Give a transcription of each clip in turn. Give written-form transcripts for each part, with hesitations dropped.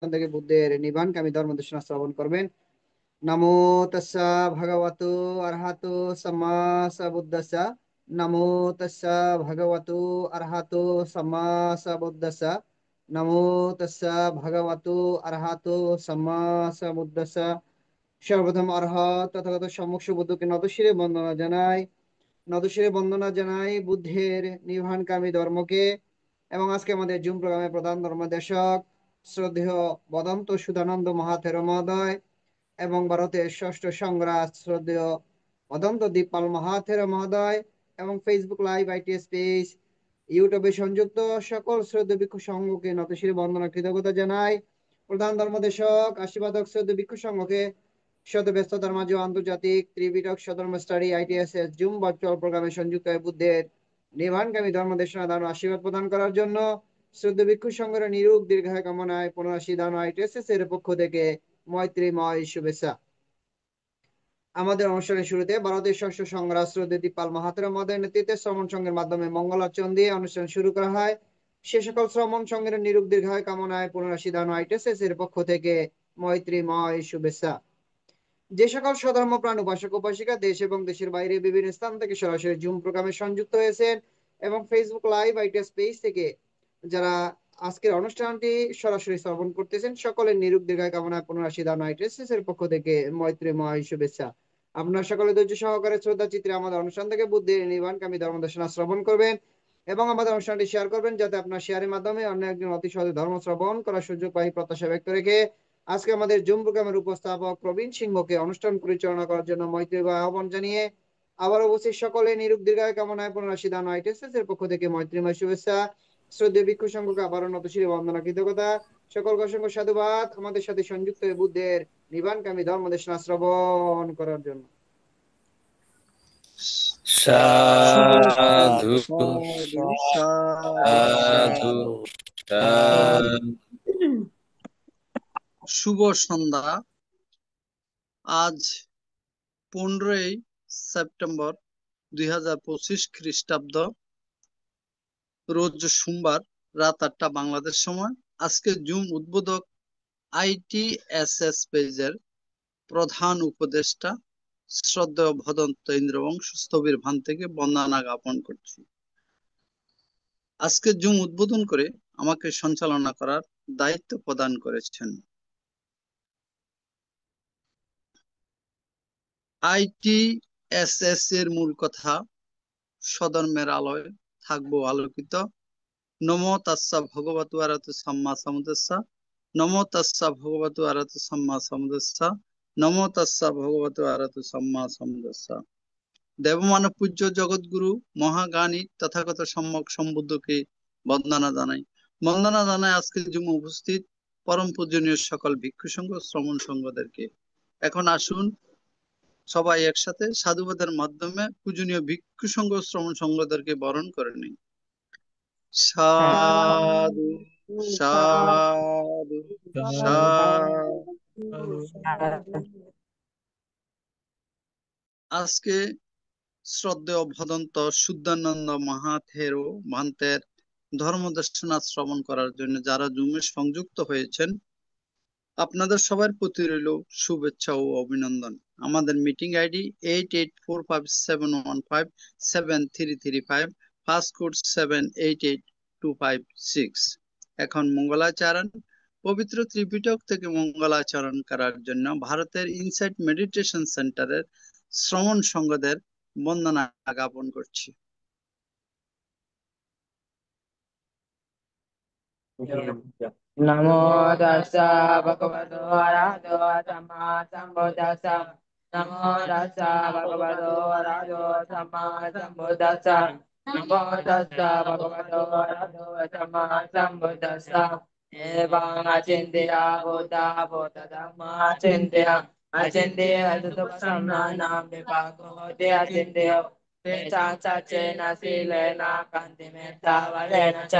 থেকে বুদ্ধের নির্বাণকামী ধর্ম দেশনা শ্রবণ করবেন। নমো তাস্সা ভগবতু অরহাতু সাম্মা সাম্বুদ্দাস্সা। নমো তাস্সা ভগবতু অরহাতু সাম্মা সাম্বুদ্দাস্সা। নমো তাস্সা ভগবতু অরহাতু সাম্মা সাম্বুদ্দাস্সা। সর্বপ্রথম অরহত তথাগত সম্মুখ বুদ্ধকে নতশিরে বন্দনা জানাই। নতশিরে বন্দনা জানাই বুদ্ধের নির্বাণকামী ধর্মকে। এবং আজকে আমাদের জুম প্রোগ্রামের প্রধান ধর্মদেশক শ্রদ্ধেয় বদন্ত সুধানন্দ মহাথেরো মহোদয় এবং ভারতের ষষ্ঠ সংগ্রাস শ্রদ্ধেয় অদন্ত দীপপাল মহাথেরো মহোদয় এবং ফেসবুক লাইভ আইটিএস পেজ ইউটিউবে সংযুক্ত সকল শ্রদ্ধেয় ভিক্ষু সংঘকে নতশিরে বন্দনা কৃতজ্ঞতা জানাই। প্রধান ধর্মদেশক আশীর্বাদক শ্রদ্ধেয় ভিক্ষু সংঘকে শত ব্যস্ততার মাঝে আন্তর্জাতিক ত্রিপিটক সধর্ম স্টাডি আইটিএস এর জুম ভার্চুয়াল প্রোগ্রামে সংযুক্ত হয়ে বুদ্ধের নির্বাণকামী ধর্ম দেশনা দান ও আশীর্বাদ প্রদান করার জন্য শ্রদ্ধেয় ভিক্ষু সংঘের নিরূপ দীর্ঘায় কামনায় পুনরাশি দান ও আইটিএস এর পক্ষ থেকে মৈত্রীময় শুভেচ্ছা। আমাদের অনুষ্ঠানের শুরুতে ভারতের ষষ্ঠ সংগ্রাস শ্রদ্ধেয় দীপপাল মহাতের মহোদয়ের নেতৃত্বে শ্রমণ সংঘের মাধ্যমে মঙ্গলাচরণ দিয়ে অনুষ্ঠান শুরু করা হয়। সে সকল শ্রমণ সংঘের নিরূপ দীর্ঘায় কামনায় পুনরাশি দান ও আইটিএস এর পক্ষ থেকে মৈত্রীময় শুভেচ্ছা। যে সকল স্বধর্ম প্রাণ উপাসক উপাসিকা দেশ এবং দেশের বাইরে বিভিন্ন স্থান থেকে সরাসরি জুম প্রোগ্রামে সংযুক্ত হয়েছেন এবং ফেসবুক লাইভ আইটিএস পেজ থেকে যারা আজকের অনুষ্ঠানটি সরাসরি শ্রবণ করতেছেন সকলের নিরূপ দীর্ঘায় কামনায় পুনরাশি দান আইটিএস এর পক্ষ থেকে মৈত্রীময় শুভেচ্ছা। আপনার সকলে ধৈর্য সহকারে শ্রদ্ধা চিত্রে আমাদের অনুষ্ঠান থেকে বুদ্ধির নির্বাণকামী ধর্ম দেশনা শ্রবণ করবেন এবং আমাদের অনুষ্ঠানটি শেয়ার করবেন যাতে আপনার শেয়ারের মাধ্যমে অন্য একজন অতি সহজে ধর্ম শ্রবণ করার সুযোগ পাই প্রত্যাশা ব্যক্ত রেখে আজকে আমাদের জুম প্রোগ্রামের উপস্থাপক প্রবীণ সিংহকে অনুষ্ঠান পরিচালনা করার জন্য মৈত্রী আহ্বান জানিয়ে আবার উপস্থিত সকলে নিরূপ দীর্ঘায় কামনায় পুনরাশি দান আইটিএস এর পক্ষ থেকে মৈত্রীময় শুভেচ্ছা। শ্রদ্ধেয় ভিক্ষু সংঘকে আবারও নতশিরে বন্দনা কৃতজ্ঞতা। সকলকে অসংখ্য সাধুবাদ আমাদের সাথে সংযুক্ত হয়ে বুদ্ধের নির্বাণকামী ধর্ম দেশনা শ্রবণ করার জন্য। সাধু সাধু সাধু সাধু। শুভ সন্ধ্যা। আজ 15ই সেপ্টেম্বর 2025 খ্রিস্টাব্দ, রোজ সোমবার, রাত 8টা বাংলাদেশ সময়। আজকে জুম উদ্বোধক আইটিএসএস পেজের প্রধান উপদেষ্টা শ্রদ্ধেয় ভদন্ত ইন্দ্রবংশ স্থবির ভান থেকে বন্দনা জ্ঞাপন করছি। আজকে জুম উদ্বোধন করে আমাকে সঞ্চালনা করার দায়িত্ব প্রদান করেছেন আইটিএসএস এর মূল কথা, সধর্মের আলোয় থাকবো আলোকিত। নমো তাস্সা ভগবতু আরহাতু সাম্মা সাম্বুদ্দাস্সা। নমো তাস্সা ভগবতু আরহাতু সাম্মা সাম্বুদ্দাস্সা। নমো তাস্সা ভগবতু আরহাতু সাম্মা সাম্বুদ্দাস্সা। দেবমানব পূজ্য জগৎগুরু মহাজ্ঞানী তথাগত সম্যক সম্বুদ্ধকে বন্দনা জানাই। বন্দনা জানাই আজকে জুম উপস্থিত পরম পূজনীয় সকল ভিক্ষু সংঘ শ্রমণ সংঘদেরকে। এখন আসুন সবাই একসাথে সাধুবাদের মাধ্যমে পূজনীয় ভিক্ষু সংঘ শ্রমণ সংঘদেরকে বরণ করে নিই। সাধু সাধু সাধু। আজকে শ্রদ্ধেয় ভদন্ত শুদ্ধানন্দ মহাথেরো ভান্তের ধর্মদেশনা শ্রবণ করার জন্য যারা জুমে সংযুক্ত হয়েছেন, আপনাদের সবার প্রতি রইল শুভেচ্ছা ও অভিনন্দন। আমাদের মিটিং আইডি 884571573335, পাসকোড 788256। এখন মঙ্গলাচরণ, পবিত্র ত্রিপিটক থেকে মঙ্গলাচরণ করার জন্য ভারতের ইনসাইট মেডিটেশন সেন্টারের শ্রমণ সংঘদের বন্দনা জ্ঞাপন করছি। নমো তাস্সা ভগবতো আরহাতো সাম্মা সাম্বুদ্দাস্সা। নমো তাস্সা ভগবতো আরহাতো সাম্মা সাম্বুদ্দাস্সা। নমো তাস্সা ভগবতো আরহাতো সাম্মা সাম্বুদ্দাস্সা। এবং আচিন্ত্য বুদ্ধা বুদ্ধ ধম্মা আচিন্ত্য আচিন্ত্য সুতপসাম্নানাম বিপাকো te aচিন্ত্য তেষাং সচ্চেন শীলেন কান্তি মেত্তা বলেন চ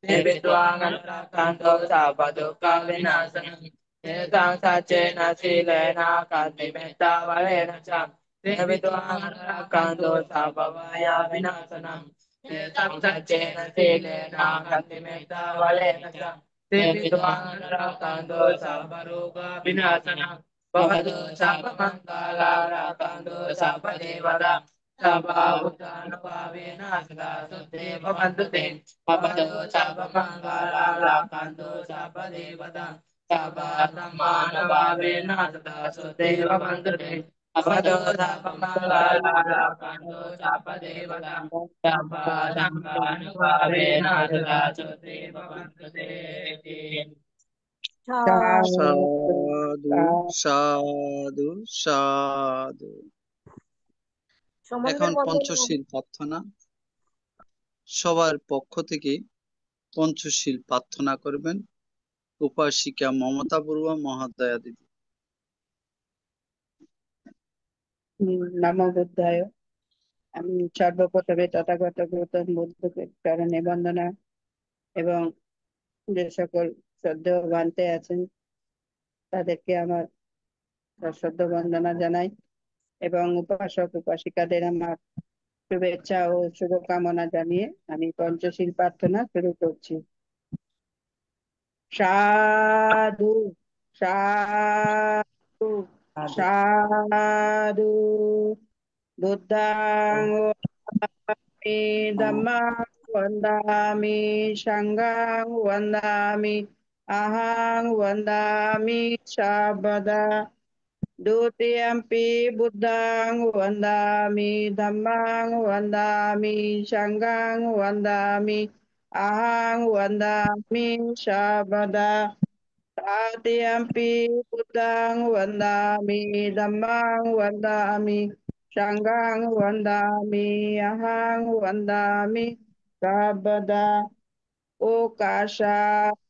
Devitwang anurakkanto sapadukkha vinasanam. Tesang saccena silena kanti metta valena ca. Devitwang anurakkanto sapavaya vinasanam. Tesang saccena silena kanti metta valena ca. te vidwanarakanto sabaroga vinasana bhavatu sabamangala rakanto sabadevada sababhutanuvavena sada sutte bhavantu te bhavatu sabamangala rakanto sabadevada sabadhammanuvavena sada sutte bhavantu te bhavatu sabamangala rakanto sabadevada sabadhammanuvavena sada sutte bhavantu te সাধু সাধু সাধু। এখন পঞ্চশীল প্রার্থনা। সবার পক্ষ থেকে পঞ্চশীল প্রার্থনা করবেন উপাসিকা মমতা বড়ুয়া মহাদয়া দিদি। নমো বুদ্ধায়। আমি সর্বপ্রথমে তথাগত গৌতম বুদ্ধকে চরণে বন্দনা এবং যে সকল শ্রদ্ধেয় ভান্তে আছেন তাদেরকে আমার সশ্রদ্ধ বন্দনা জানাই এবং উপাসক উপাসিকাদের আমার শুভেচ্ছা ও শুভকামনা জানিয়ে আমি পঞ্চশীল প্রার্থনা শুরু করছি। সাধু সাধু সাধু। বুদ্ধাং वन्दामि धम्मां वन्दामि संघं वन्दामि अहं वन्दामि सर्वदा। द्वितीयम्पि बुद्धं वन्दामि धम्मां वन्दामि संघं वन्दामि अहं वन्दामि सर्वदा। तृतीयम्पि बुद्धं वन्दामि धम्मां वन्दामि संघं वन्दामि अहं वन्दामि सर्वदा। ओकाशा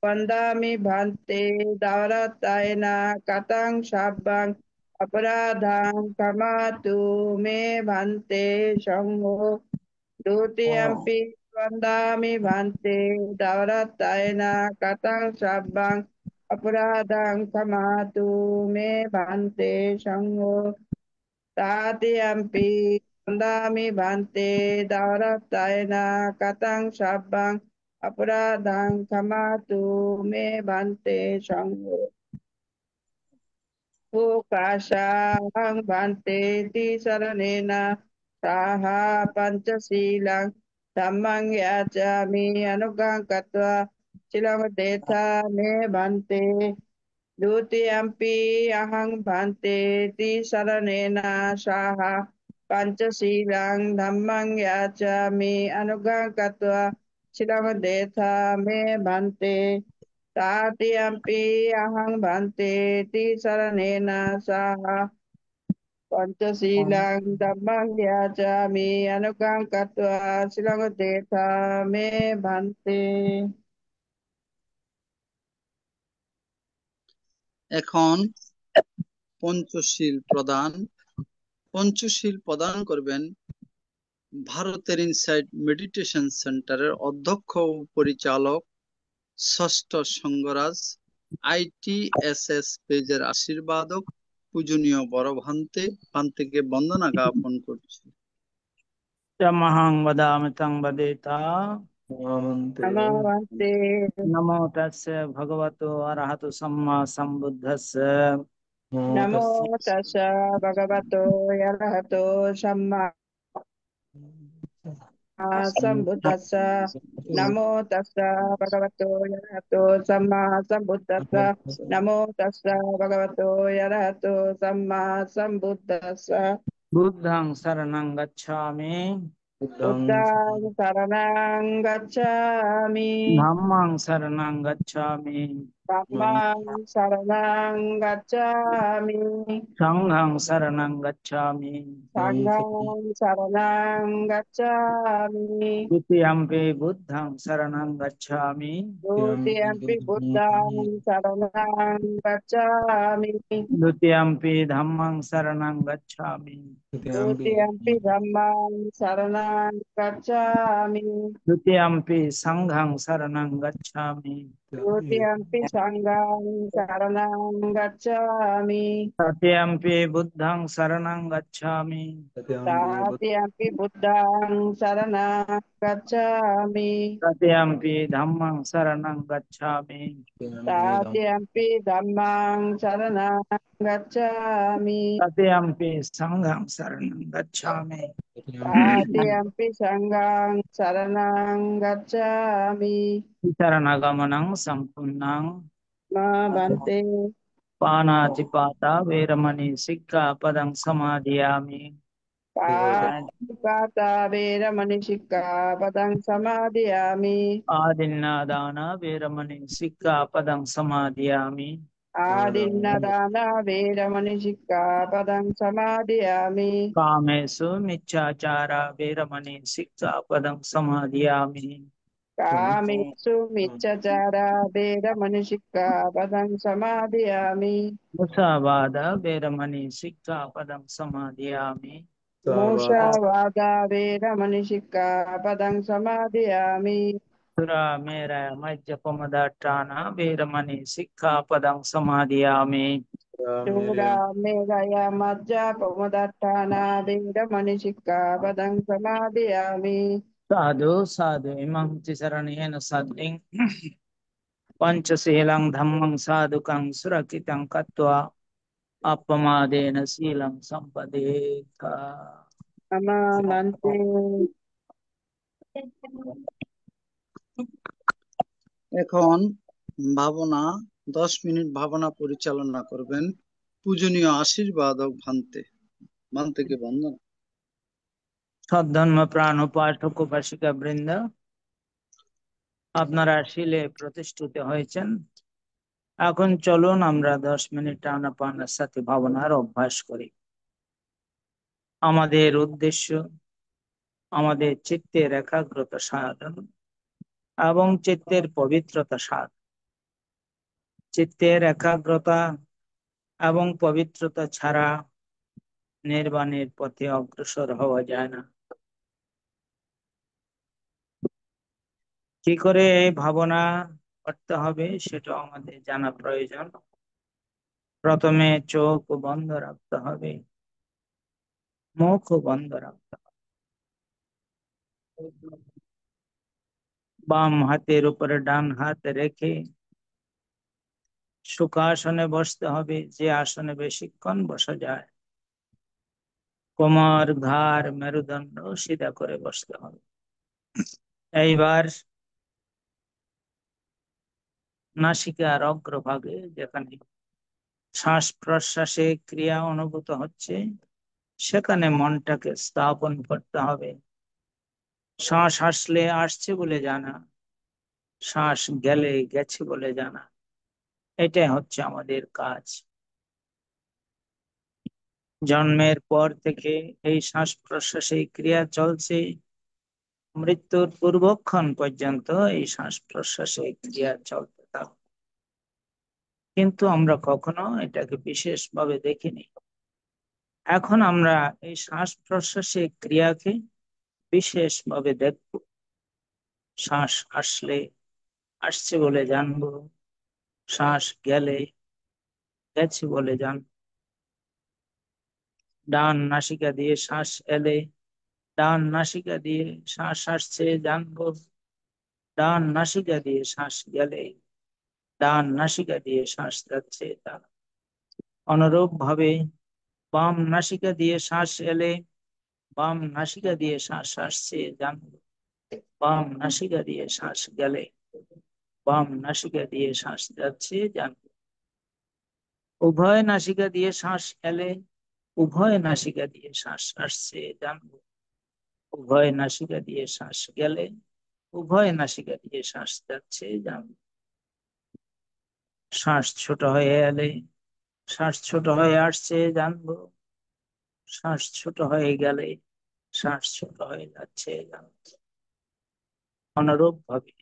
वन्दामि भन्ते दौरतायन कथं शब्दं अपराधं क्षमतु मे भन्ते शंभो। द्वितीयम्पि वन्दामि भन्ते दौरतायन कथं शब्दं अपराधं क्षमतु मे भन्ते शंभो। तृतीयम्पि वन्दामि भन्ते दौरतायन कथं शब्दं अपराधं क्षमतु मे भन्ते शंभो। ओकाशां भन्ते तिसरणेन सह पंचशीलं धम्मं याचामि अनुगं कृत्वा शीलं तेथा मे भन्ते। द्वितीयम्पि अहं भन्ते तिसरणेन सह पंचशीलं धम्मं याचामि अनुगं कृत्वा शीलं तेथा मे भन्ते। तृतीयम्पि अहं भन्ते तिसरणेन सह पंचशीलं धम्मं याचामि अनुगं कृत्वा शीलं तेथा मे भन्ते। এখন পঞ্চশীল প্রদান করবেন ভারতের ইনসাইট মেডিটেশন সেন্টারের অধ্যক্ষ ও পরিচালক ষষ্ঠ সংঘরাজ ITSS পেজের আশীর্বাদক পূজনীয় বড় ভান্তেকে বন্দনা জ্ঞাপন করছি। Tamahang vadami tang vadeta नमो वन्दे namo tassa bhagavato arahato samma sambuddhassa नमो तस्स भगवतो अरहतो सम्मा सम्बुद्धस्स। नमो तस्स भगवतो अरहतो सम्मा सम्बुद्धस्स। नमो तस्स भगवतो अरहतो सम्मा सम्बुद्धस्स। buddhang saranang gacchami बुद्धं शरणं गच्छामि dhammang saranang gacchami धम्मं शरणं गच्छामि sanghang saranang gacchami संघं शरणं गच्छामि। Dutiyampi buddhang saranang gacchami द्वितीयम्पि बुद्धं शरणं गच्छामि Dutiyampi dhammang saranang gacchami द्वितीयम्पि धम्मं शरणं गच्छामि Dutiyampi sanghang saranang gacchami Dutiyampi sanghang saranang gacchami. Satyampi buddhaṃ saraṇaṃ gacchāmi. Tatiyampi buddhaṃ saranang gacchami. Satyampi dhammaṃ saraṇaṃ gacchāmi. Tatiyampi dhammang saranang gacchami. Satyampi saṅgham saraṇaṃ gacchāmi. Tatiyampi sanghang saranang gacchami. Saranagamaṇaṃ sampurnaṃ Ma bante. pāṇātiපාtā vēramaṇī sikkhapada samadhiyāmi. Pātipātā vēramaṇī sikkhapadang samadhiyāmi. Ādinādāna vēramaṇī sikkhapada samadhiyāmi. Ādinādāna vēramaṇī sikkhapadang samadhiyāmi. Kāmesu miccācārā vēramaṇī sikkhapada samadhiyāmi. Kāmesu miccācārā vēramaṇī sikkhapadang samadhiyāmi. Musāvāda vēramaṇī sikkhapada samadhiyāmi. Mūsāvādā vēramaṇī sikkhapadang samadhiyāmi. Suramēraya majjapamadattāna vēramaṇī sikkhapada samadhiyāmi. Sura megaya majja pamadattana vēramaṇī sikkhapadang samadhiyāmi. Sadhu sadhu imam tisaranena sadling panchaselang dhammang sadhukang surakitang katva appamadena silang sampadeka. Nama bante. এখন ভাবনা 10 minute ভাবনা পরিচালনা করবেন পূজনীয় আশীর্বাদক ভান্তেকে বন্দনা। সদ্ধর্ম প্রাণ উপাসক উপাসিকা বৃন্দ, আপনারা শিলে প্রতিষ্ঠিত হয়েছেন। এখন চলুন আমরা 10 মিনিট আনাপানের সাথে ভাবনার অভ্যাস করি। আমাদের উদ্দেশ্য আমাদের চিত্তের একাগ্রতা সাধন এবং চিত্তের পবিত্রতা সাধন। চিত্তের একাগ্রতা এবং পবিত্রতা ছাড়া নির্বাণের পথে অগ্রসর হওয়া যায় না। কি করে এই ভাবনা করতে হবে সেটা আমাদের জানা প্রয়োজন। প্রথমে চোখ বন্ধ রাখতে হবে, মুখ বন্ধ রাখতে হবে। বাম হাতের উপরে ডান হাত রেখে সুখাসনে বসতে হবে, যে আসনে বেশিক্ষণ বসা যায়। কোমর, ঘাড়, মেরুদণ্ড সিধা করে বসতে হবে। এইবার নাসিকার অগ্রভাগে যেখানে শ্বাস প্রশ্বাসে ক্রিয়া অনুভূত হচ্ছে সেখানে মনটাকে স্থাপন করতে হবে। শ্বাস আসলে আসছে বলে জানা, শ্বাস গেলে গেছে বলে জানা, এটাই হচ্ছে আমাদের কাজ। জন্মের পর থেকে এই শ্বাস প্রশ্বাসে ক্রিয়া চলছে, মৃত্যুর পূর্বক্ষণ পর্যন্ত এই শ্বাস প্রশ্বাসে ক্রিয়া চলতে থাকবে। কিন্তু আমরা কখনো এটাকে বিশেষভাবে দেখিনি। এখন আমরা এই শ্বাস প্রশ্বাসের ক্রিয়াকে বিশেষভাবে দেখব। শ্বাস আসলে আসছে বলে জানবো, শ্বাস গেলে গেছে বলে জানবো। ডান নাসিকা দিয়ে শ্বাস এলে ডান নাসিকা দিয়ে শ্বাস আসছে জানবো, ডান নাসিকা দিয়ে শ্বাস গেলে ডান নাসিকা দিয়ে শ্বাস যাচ্ছে জানবো। অনুরূপ ভাবে বাম নাসিকা দিয়ে শ্বাস এলে বাম নাসিকা দিয়ে শ্বাস আসছে জানবো, বাম নাসিকা দিয়ে শ্বাস গেলে বাম নাসিকা দিয়ে শ্বাস যাচ্ছে জানবো। উভয় নাসিকা দিয়ে শ্বাস এলে উভয় নাসিকা দিয়ে শ্বাস আসছে জানবো, উভয় নাসিকা দিয়ে শ্বাস গেলে উভয় নাসিকা দিয়ে শ্বাস যাচ্ছে জানবো। শ্বাস ছোট হয়ে এলে শ্বাস ছোট হয়ে আসছে জানবো, শ্বাস ছোট হয়ে গেলে শ্বাস ছোট হয়ে যাচ্ছে জানবো। অনুরূপ ভাবে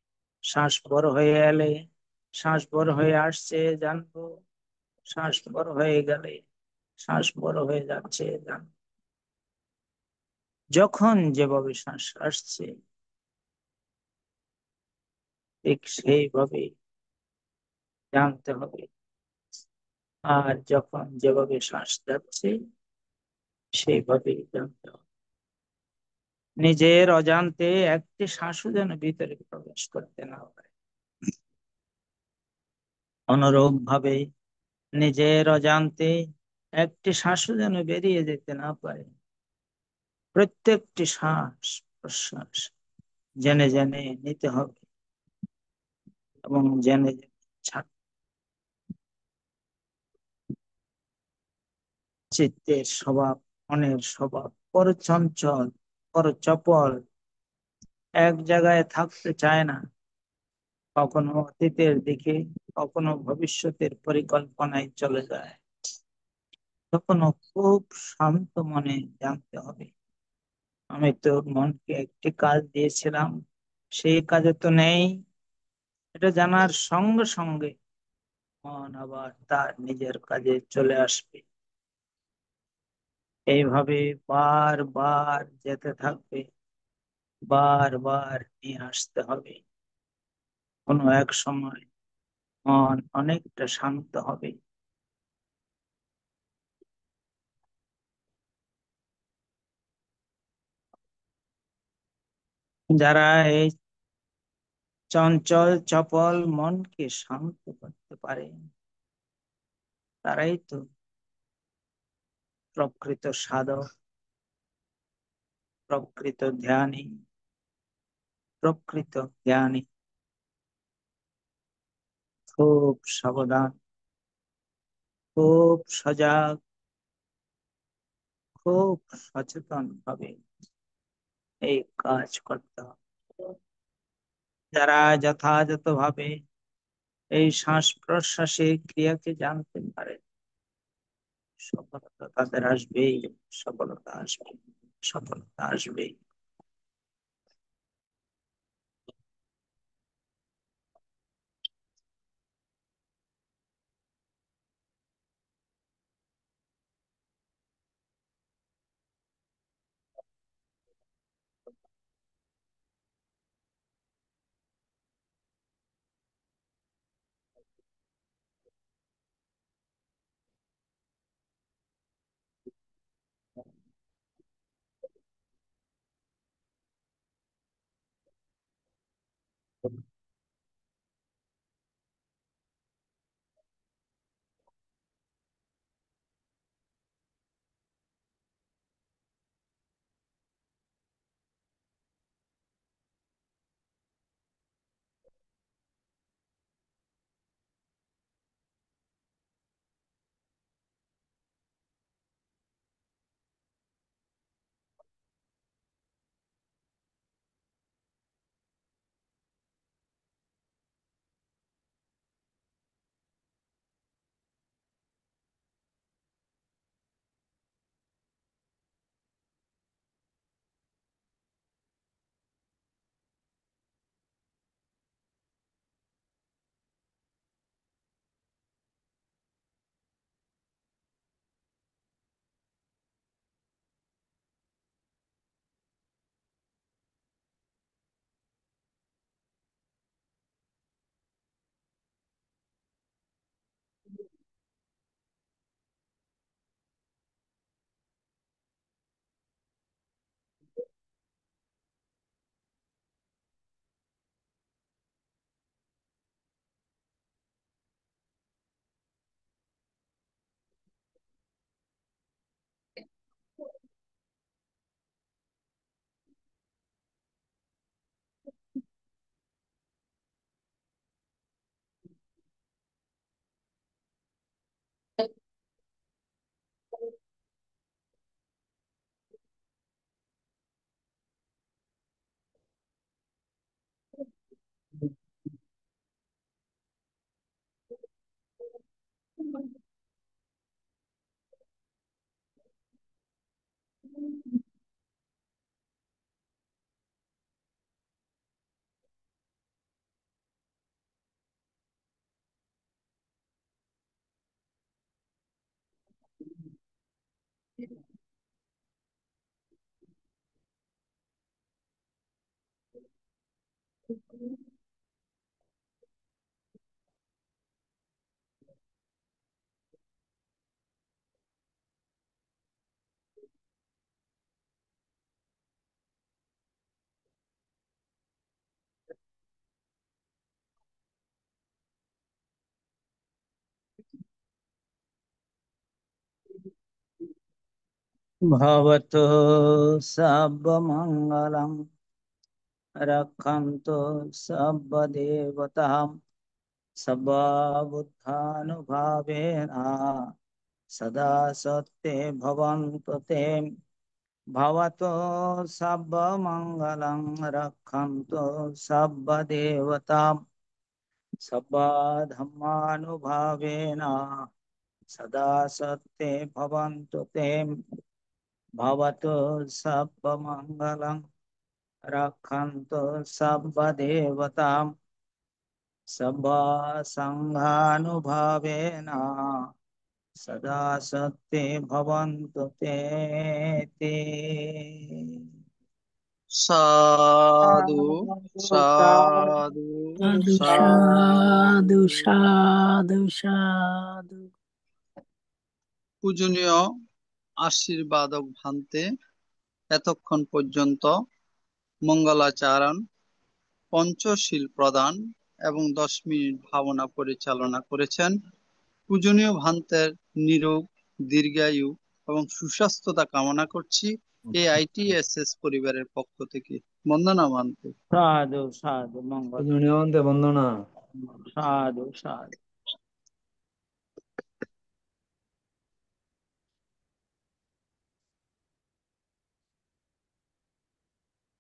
শ্বাস বড় হয়ে এলে শ্বাস বড় হয়ে আসছে জানবো, শ্বাস বড় হয়ে গেলে শ্বাস বড় হয়ে যাচ্ছে জানবো। যখন যেভাবে শ্বাস আসছে ঠিক সেইভাবে জানতে হবে। আর যখন যেভাবে শ্বাস যাচ্ছে সেইভাবেই জানতে হবে। নিজের অজান্তে একটি শ্বাসও যেন ভিতরে প্রবেশ করতে না পারে। অনুরূপ ভাবে নিজের অজান্তে একটি শ্বাসও যেন বেরিয়ে যেতে না পারে। প্রত্যেকটি শ্বাস প্রশ্বাস জেনে জেনে নিতে হবে এবং জেনে জেনে ছাড়তে। চিত্তের স্বভাব, মনের স্বভাব বড় চঞ্চল, বড় চপল, এক জায়গায় থাকতে চায় না। কখনো অতীতের দিকে, কখনো ভবিষ্যতের পরিকল্পনায় চলে যায়। কখনো খুব শান্ত মনে জানতে হবে, আমি তো মনকে একটি কাজ দিয়েছিলাম, সেই কাজে তো নেই। এটা জানার সঙ্গে সঙ্গে মন আবার তার নিজের কাজে চলে আসবে। এইভাবে বারবার যেতে থাকবে, বারবার নিয়ে আসতে হবে। কোনো এক সময় মন অনেকটা শান্ত হবে। যারা এই চঞ্চল চপল মনকে শান্ত করতে পারে, তারাই তো প্রকৃত সাধক, প্রকৃত ধ্যানী, প্রকৃত জ্ঞানী। খুব সাবধান, খুব সজাগ, খুব সচেতন ভাবে এই কাজ করতে হবে। যারা যথাযথভাবে এই শ্বাস প্রশ্বাসের ক্রিয়াকে জানতে পারে, সফলতা তাদের আসবেই, সফলতা আসবে, সফলতা আসবেই। भवतु सर्वमङ्गलं रक्षन्तु सर्वदेवतां सर्वबुद्धानुभावेन सदा सत्ये भवन्तु ते भवतु सर्वमङ्गलं रक्षन्तु सर्वदेवतां सर्वधर्मानुभावेन सदा सत्ये भवन्तु ते भवतु सर्वमङ्गलं रक्षन्तु सर्वदेवतां सर्वसङ्घानुभावेन सदा सत्ये भवन्तु ते ते। साधु साधु साधु साधु। साधु साधु साधु। পূজনীয় আশীর্বাদক ভান্তে এতক্ষণ পর্যন্ত মঙ্গলাচরণ, পঞ্চশীল প্রদান এবং 10 মিনিট ভাবনা পরিচালনা করেছেন। পূজনীয় ভান্তের নিরোগ, দীর্ঘায়ু এবং সুস্বাস্থ্যতা কামনা করছি এই আইটিএসএস পরিবারের পক্ষ থেকে। বন্দনা ভান্তে। साधु साधु मंगल পূজনীয় বন্দনা। साधु साधु।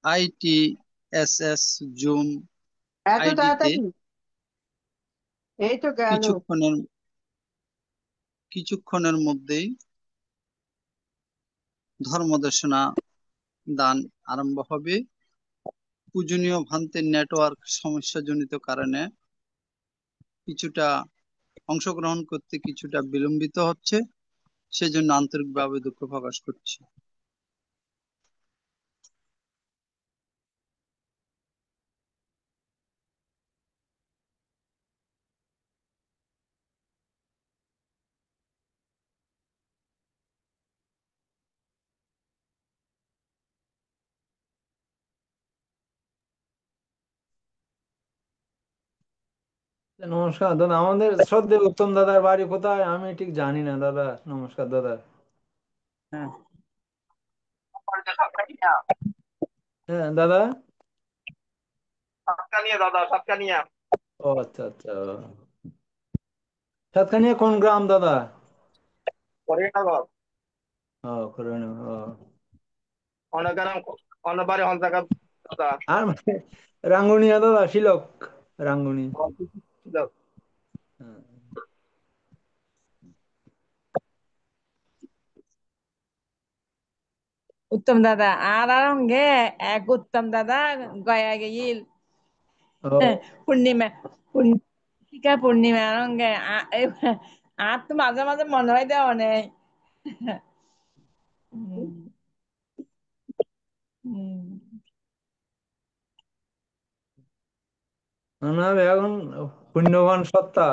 আইটিএসএস জুম এত আইডিতে তাড়াতাড়ি? এই তো গেল। কিছুক্ষণের মধ্যেই ধর্মদেশনা দান আরম্ভ হবে। পূজনীয় ভান্তের নেটওয়ার্ক সমস্যাজনিত কারণে কিছুটা অংশগ্রহণ করতে কিছুটা বিলম্বিত হচ্ছে, সেজন্য আন্তরিকভাবে দুঃখ প্রকাশ করছি। নমস্কার দাদা, আমাদের শ্রদ্ধেয় উত্তম দাদার বাড়ি কোথায় আমি ঠিক জানি না দাদা। নমস্কার দাদা। हाँ, হ্যাঁ দাদা। সাতকানিয়া। ও আচ্ছা আচ্ছা। সাতখানিয়া কোন গ্রাম দাদা? করিমনগর। ও করুন। ও অন্য গ্রাম, অন্য বাড়ি হল জায়গা দাদা। আর রাঙ্গুনিয়া দাদা, শিলক রাঙ্গুনি। হ্যাঁ। উত্তম দাদা আর আরঙ্গে এক উত্তম দাদা গয়া গেছিল ও পূর্ণিমা পূর্ণিমা পূর্ণিমা আরঙ্গে আর তো মাঝে মাঝে মনে হয় দেওয়া নেই। না এখন পুণ্যবান সত্তা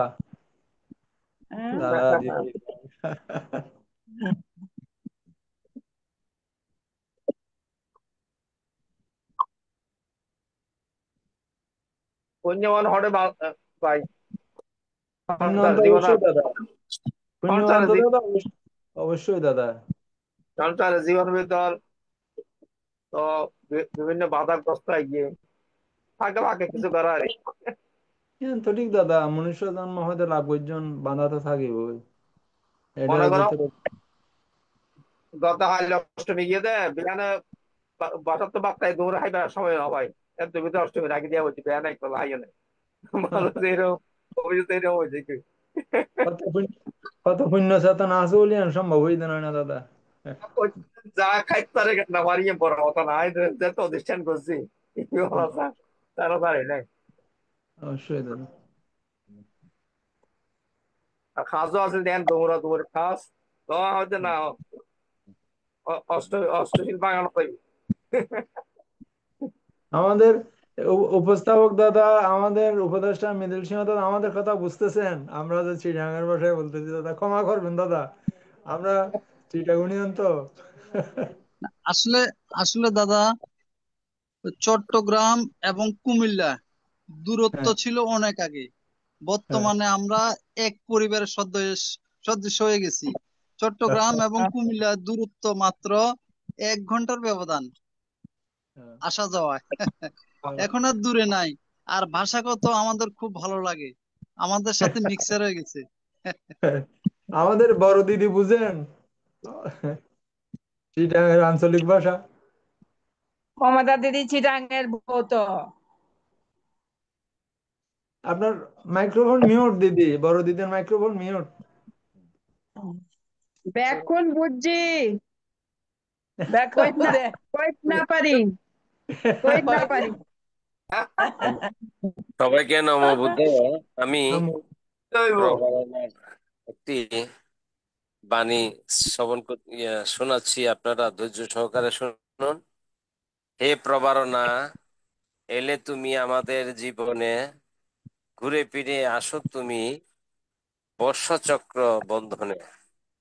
দাদা দিদি। পুণ্যবান হরে ভাই। পুণ্যবান তো অবশ্যই দাদা। পুণ্যবান তো দাদা অবশ্যই দাদা। সংসারে জীবন ভিতর তো বিভিন্ন বাধাগ্রস্ত গিয়ে থাকে থাকে কিছু করার। হ্যাঁ তো ঠিক দাদা, মনুষ্য জন্ম হয়তো লাভ করজন বাধা তো থাকিবই। এটা মনে করো ভিতরে গত হাইলে অষ্টমী গিয়ে দেয় বিহানে বাসার তো বাপ্তায় দৌড়ে হাইবার সময় হয়। এর তুমি তো অষ্টমী রাখি দেওয়া হচ্ছে বিহানে একটা হাইয়ে নেই মানুষ এরকম অভিযোগ এরকম হয়েছে কি কত পুণ্য চেতনা আছে বলে আর সম্ভব হইতে নয় না দাদা। যা খাইতে পারে না মারিয়ে বড় কথা না যে তো অধিষ্ঠান করছি তারা পারে নাই। অবশ্যই দাদা। আর খাসও আছে দেন দৌড়া দৌড়ে খাস তো হচ্ছে না অষ্টশীল বাঙানো পাই। আমাদের উপস্থাপক দাদা, আমাদের উপদেষ্টা মৃদুল সিংহ দাদা আমাদের কথা বুঝতেছেন? আমরা যে চিটাগাঙ্গের ভাষায় বলতেছি দাদা, ক্ষমা করবেন দাদা, আমরা চিটাগুনিয়ান তো। আসলে আসলে দাদা, চট্টগ্রাম এবং কুমিল্লা দূরত্ব হ্যাঁ ছিল অনেক আগে। হ্যাঁ বর্তমানে আমরা এক পরিবারের সদস্য হয়ে গেছি। চট্টগ্রাম এবং কুমিল্লার দূরত্ব মাত্র 1 ঘন্টার ব্যবধান আসা যাওয়ায়। এখন আর দূরে নাই। আর ভাষাগত আমাদের খুব ভালো লাগে, আমাদের সাথে মিক্সার হয়ে গেছে। আমাদের বড় দিদি বুঝেন চিটাঙের আঞ্চলিক ভাষা। মমতা দিদি চিটাঙের বউ তো। আপনার মাইক্রোফোন মিউট দিদি, বড় দিদির মাইক্রোফোন মিউট। ব্যাকুল বুঝছি, কইত না কইত না পারি, কইত না পারি। সবাইকে নম বুদ্ধ। আমি হইব। প্রবারণার একটি বাণী শোনাচ্ছি, আপনারা ধৈর্য সহকারে শুনুন। হে প্রবারণা, এলে তুমি আমাদের জীবনে, ঘুরে ফিরে আসো তুমি বর্ষচক্র বন্ধনে।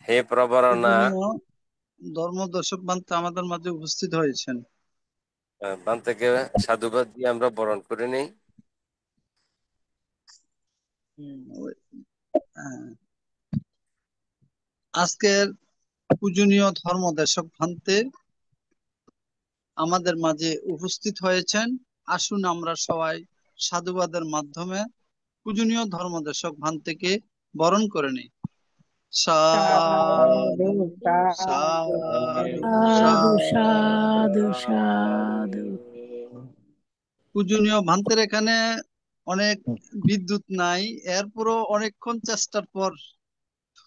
হে প্রবারণা। পূজনীয় ধর্মদর্শক বান্তে আমাদের মাঝে উপস্থিত হয়েছেন। বান থেকে সাধুবাদ দিয়ে আমরা বরণ করে নেই। হ্যাঁ। আজকের পূজনীয় ধর্মদর্শক ভান্তে আমাদের মাঝে উপস্থিত হয়েছেন। আসুন আমরা সবাই সাধুবাদের মাধ্যমে পূজনীয় ধর্মদর্শক ভান্তেকে বরণ করে নিই। সাধু সাধু সাধু সাধু। সাধু সাধু। পূজনীয় ভান্তের এখানে অনেক বিদ্যুৎ নাই, এরপরও অনেকক্ষণ চেষ্টার পর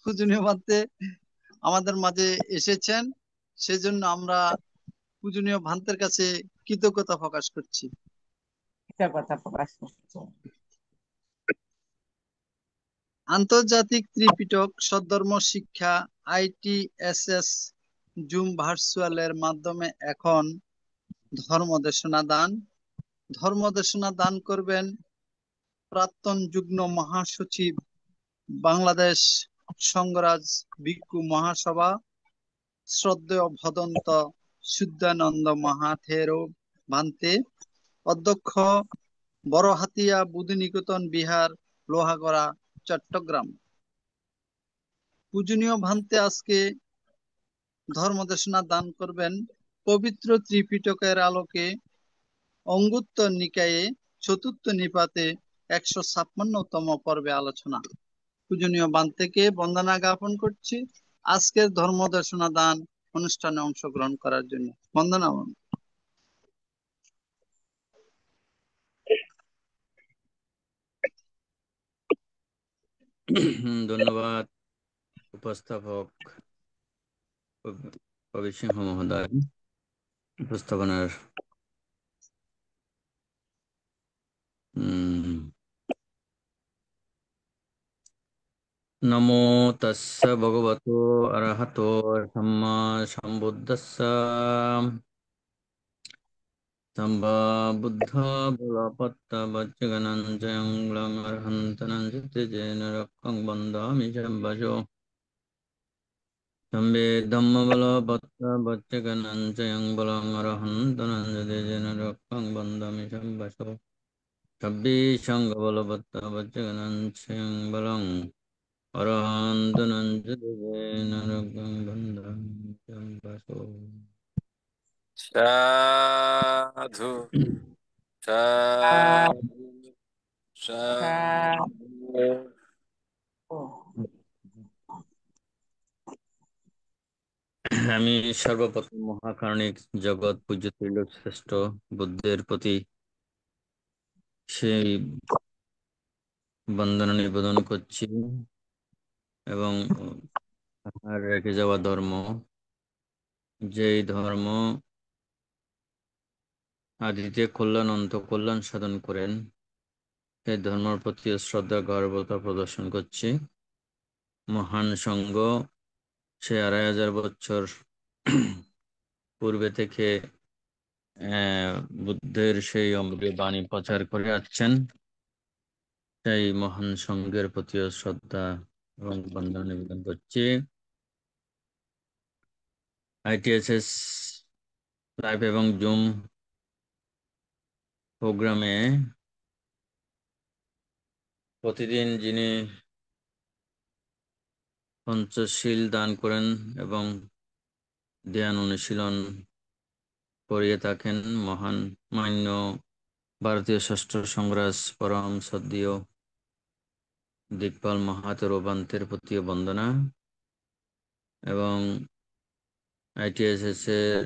পূজনীয় ভান্তে আমাদের মাঝে এসেছেন। সেজন্য আমরা পূজনীয় ভান্তের কাছে কৃতজ্ঞতা প্রকাশ করছি। কথা প্রকাশ করছে। আন্তর্জাতিক ত্রিপিটক সদ্ধর্ম শিক্ষা ITSS জুম ভার্চুয়ালের মাধ্যমে এখন ধর্মদেশনা দান করবেন প্রাক্তন যুগ্ম মহাসচিব, বাংলাদেশ সংঘরাজ ভিক্ষু মহাসভা, শ্রদ্ধেয় ভদন্ত শুদ্ধানন্দ মহাথেরো ভান্তে, অধ্যক্ষ, বড়হাতিয়া বুদ্ধিনিকেতন বিহার, লোহাগড়া, চট্টগ্রাম। পূজনীয় ভান্তে আজকে ধর্মদেশনা দান করবেন পবিত্র ত্রিপিটকের আলোকে অঙ্গুত্তর নিকায়ে চতুর্থ নিপাতে 156তম পর্বে আলোচনা। পূজনীয় ভান্তেকে বন্দনা জ্ঞাপন করছি আজকের ধর্মদেশনা দান অনুষ্ঠানে অংশগ্রহণ করার জন্য। বন্দনা। ধন্যবাদ উপস্থাপক কবির সিংহ মহোদয় উপস্থাপনার। নমো তস্য ভগবতো অরহতো সম্মা সম্বুদ্ধস্য। সম্মা বুদ্ধ বলপত্ত বজ্জগণঞ্জয়ং লং অর্হন্তনং সিদ্ধিজেন রক্ষং বন্দামি শম্ভসো। সম্বে ধম্ম বলপত্ত বজ্জগণঞ্জয়ং বলং অর্হন্তনং সিদ্ধিজেন রক্ষং বন্দামি শম্ভসো। সব্বি সঙ্গ বলপত্ত বজ্জগণঞ্জয়ং বলং অর্হন্তনং সিদ্ধিজেন রক্ষং বন্দামি শম্ভসো। সাধু সাধু সাধু। আমি সর্বপ্রথম মহাকারণিক জগৎ পূজ্য ত্রিলোক শ্রেষ্ঠ বুদ্ধের প্রতি সেই বন্দনা নিবেদন করছি এবং তাঁর রেখে যাওয়া ধর্ম, যেই ধর্ম আদিতে কল্যাণ অন্ত কল্যাণ সাধন করেন, সেই ধর্মের প্রতি শ্রদ্ধা গর্বতা প্রদর্শন করছি। মহান সংঘ সে 2500 বছর পূর্বে থেকে বুদ্ধের সেই অমৃত বাণী প্রচার করে আসছেন। সেই মহান সংঘের প্রতিও শ্রদ্ধা এবং বন্দনা নিবেদন করছি। ITSS লাইভ এবং জুম প্রোগ্রামে প্রতিদিন যিনি পঞ্চশীল দান করেন এবং ধ্যান অনুশীলন করিয়ে থাকেন মহান মান্য ভারতীয় ষষ্ঠ সংগ্রাস পরম সদ্দীয় দিকপাল মাহাতোর বান্তের প্রতি বন্দনা এবং ITSS এর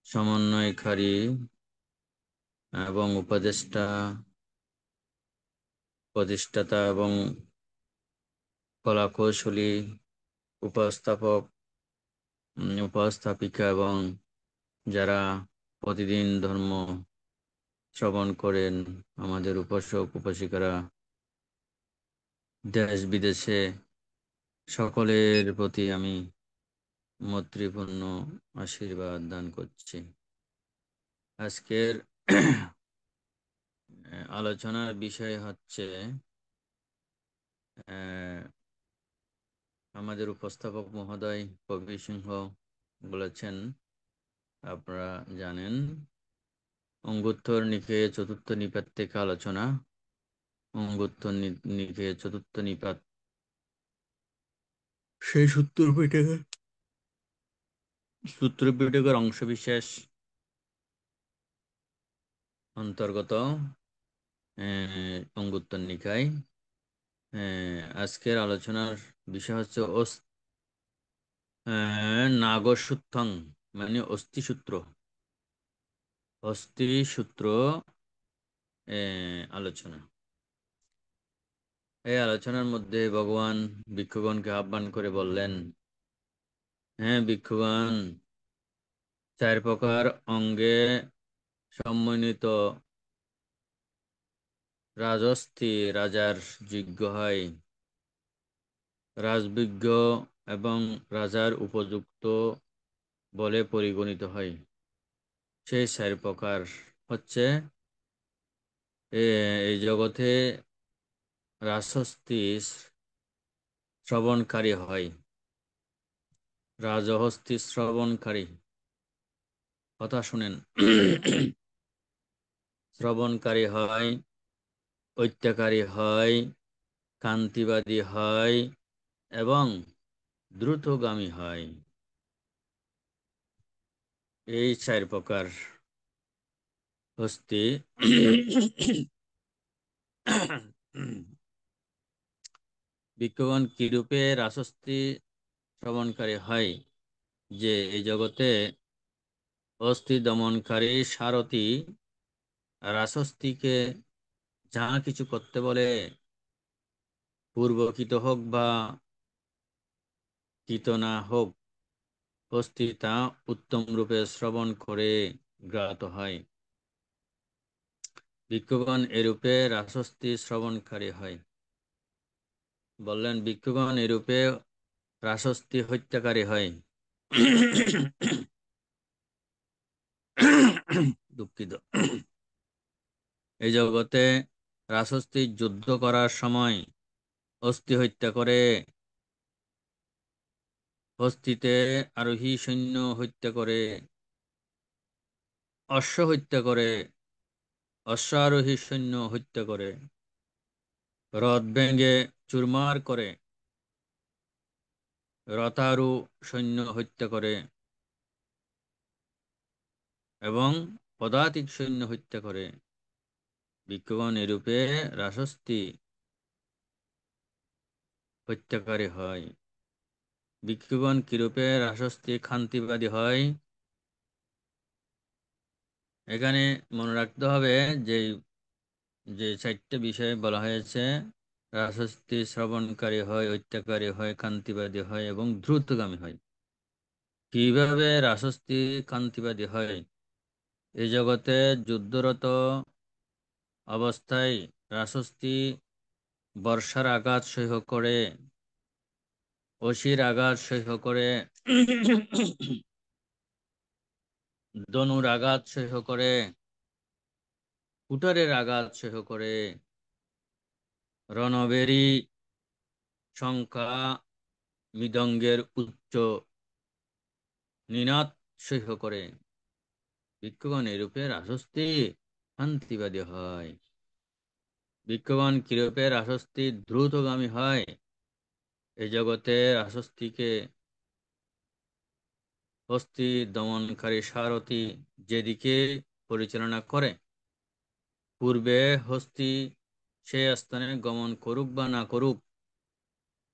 সমন্বয়কারী এবং উপদেষ্টা প্রতিষ্ঠাতা এবং কলাকৌশলী উপস্থাপক উপস্থাপিকা এবং যারা প্রতিদিন ধর্ম শ্রবণ করেন আমাদের উপাসক উপাসিকারা দেশ বিদেশে সকলের প্রতি আমি মৈত্রীপূর্ণ আশীর্বাদ দান করছি। আজকের আলোচনার বিষয় হচ্ছে আমাদের উপস্থাপক মহোদয় কবির সিংহ বলেছেন, আপনারা জানেন, অঙ্গুত্তর নিকায়ে চতুর্থ নিপাত থেকে আলোচনা। অঙ্গুত্তর নিকায়ে চতুর্থ নিপাত সেই সূত্র পিটকের অংশ বিশেষ অন্তর্গত অঙ্গুত্তর নিকায়। আজকের আলোচনার বিষয় হচ্ছে নাগসূত্রং মানে অস্থিসূত্র আলোচনা। এই আলোচনার মধ্যে ভগবান ভিক্ষুগণকে আহ্বান করে বললেন, হ্যাঁ ভিক্ষুগণ, 4 প্রকার অঙ্গে সমন্বিত রাজস্থী রাজার যোগ্য হয়, রাজবিজ্ঞ এবং রাজার উপযুক্ত বলে পরিগণিত হয়। সেই 4 প্রকার হচ্ছে এই জগতে রাজহস্তি শ্রবণকারী হয়, রাজহস্তি শ্রবণকারী, কথা শুনেন, শ্রবণকারী হয়, ঐত্যাকারী হয়, কান্তিবাদী হয় এবং দ্রুতগামী হয়। এই 4 প্রকার হস্তি ভিক্ষুগণ কিরূপে রাজহস্তি শ্রবণকারী হয়, যে এই জগতে অস্থি দমনকারী সারথি রাজহস্তিকে যাহা কিছু করতে বলে, পূর্বকৃত হোক বা কৃত না হোক, হস্তি তা উত্তম রূপে শ্রবণ করে জ্ঞাত হয়। ভিক্ষুগণ এরূপে রাজহস্তি শ্রবণকারী হয়। বললেন ভিক্ষুগণ এরূপে রাজহস্তি হত্যাকারী হয়। দুঃখিত। এই জগতে রাজহস্তি যুদ্ধ করার সময় অস্থি হত্যা করে, হস্তিতে আরোহী সৈন্য হত্যা করে, অশ্ব হত্যা করে, অশ্বারোহী সৈন্য হত্যা করে, রথ ভেঙে চুরমার করে, রথারু সৈন্য হত্যা করে এবং পদাতিক সৈন্য হত্যা করে। ভিক্ষুগণ এরূপে রাজহস্তি হত্যাকারী হয়। ভিক্ষুগণ কিরূপে রাজহস্তি ক্ষান্তিবাদী হয়, এখানে মনে রাখতে হবে যে 4টে বিষয় বলা হয়েছে, রাজহস্তি শ্রবণকারী হয়, হত্যাকারী হয়, কান্তিবাদী হয় এবং দ্রুতগামী হয়। কিভাবে রাজহস্তি কান্তিবাদী হয়? এই জগতে যুদ্ধরত অবস্থায় রাজহস্তি বর্ষার আঘাত সহ্য করে, অসির আঘাত সহ্য করে, ধনুর আঘাত সহ্য করে, কুঠারের আঘাত সহ্য করে, রণবেরি শঙ্কা মৃদঙ্গের উচ্চ নিনাদ সহ্য করে। ভিক্ষুগণ এরূপে রাজহস্তি শান্তিবাদী হয়। ভিক্ষুগণ কিরূপে রাজহস্তি দ্রুতগামী হয়, এই জগতে আসস্তিকে হস্তি দমনকারী সারথি যেদিকে পরিচালনা করে, পূর্বে হস্তি সেই স্থানে গমন করুক বা না করুক,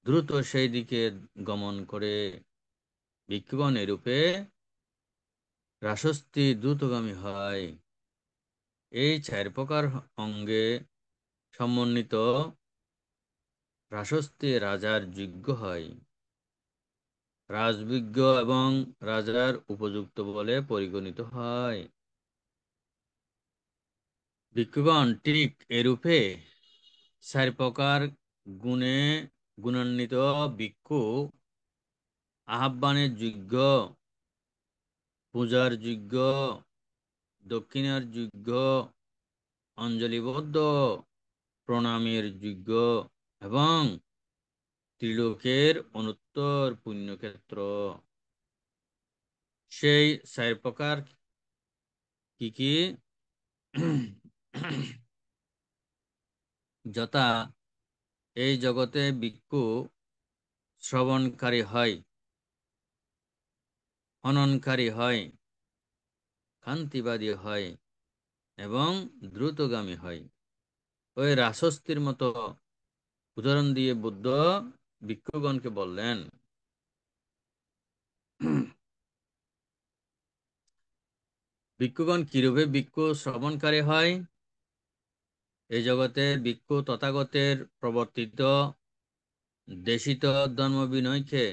দ্রুত সেই দিকে গমন করে। ভিক্ষুগণ এরূপে রাসস্তি দ্রুতগামী হয়। এই 4 প্রকার অঙ্গে সমন্বিত রাসস্তি রাজার যোগ্য হয়, রাজবিজ্ঞ এবং রাজার উপযুক্ত বলে পরিগণিত হয়। ভিক্ষুগণ ঠিক এরূপে 4 প্রকার গুণে গুণান্বিত ভিক্ষু আহ্বানের যোগ্য, পূজার যোগ্য, দক্ষিণার যোগ্য, অঞ্জলিবদ্ধ প্রণামের যোগ্য এবং ত্রিলোকের অনুত্তর পুণ্যক্ষেত্র। সেই 4 প্রকার কি কি? যথা এই জগতে ভিক্ষু শ্রবণকারী হয়, হননকারী হয়, কান্তিবাদী হয় এবং দ্রুতগামী হয়। ওই রাসস্তির মতো উদাহরণ দিয়ে বুদ্ধ ভিক্ষুগণকে বললেন। ভিক্ষুগণ কিরূপে ভিক্ষু শ্রবণকারী হয়? এই জগতে ভিক্ষু তথাগতের প্রবর্তিত দেশিত ধর্ম বিনয়কে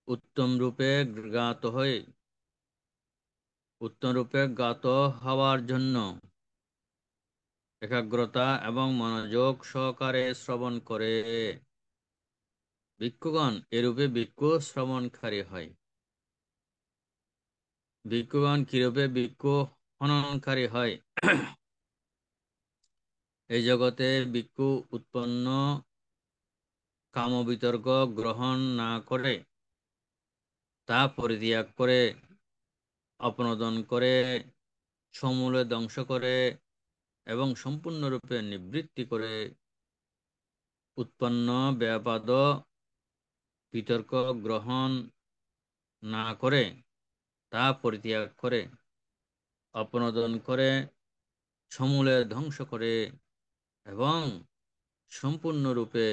উত্তম রূপে জ্ঞাত হওয়ার জন্য একাগ্রতা এবং মনোযোগ সহকারে শ্রবণ করে। ভিক্ষুগণ এরূপে ভিক্ষু শ্রবণকারী হয়। ভিক্ষুগণ কিরূপে ভিক্ষু হননকারী হয়? এই জগতে ভিক্ষু উৎপন্ন কামবিতর্ক গ্রহণ না করে, তা পরিত্যাগ করে, অপনোদন করে, সমূলে ধ্বংস করে এবং সম্পূর্ণরূপে নিবৃত্তি করে, উৎপন্ন ব্যাপাদ বিতর্ক গ্রহণ না করে, তা পরিত্যাগ করে, অপনোদন করে, সমূলে ধ্বংস করে এবং সম্পূর্ণরূপে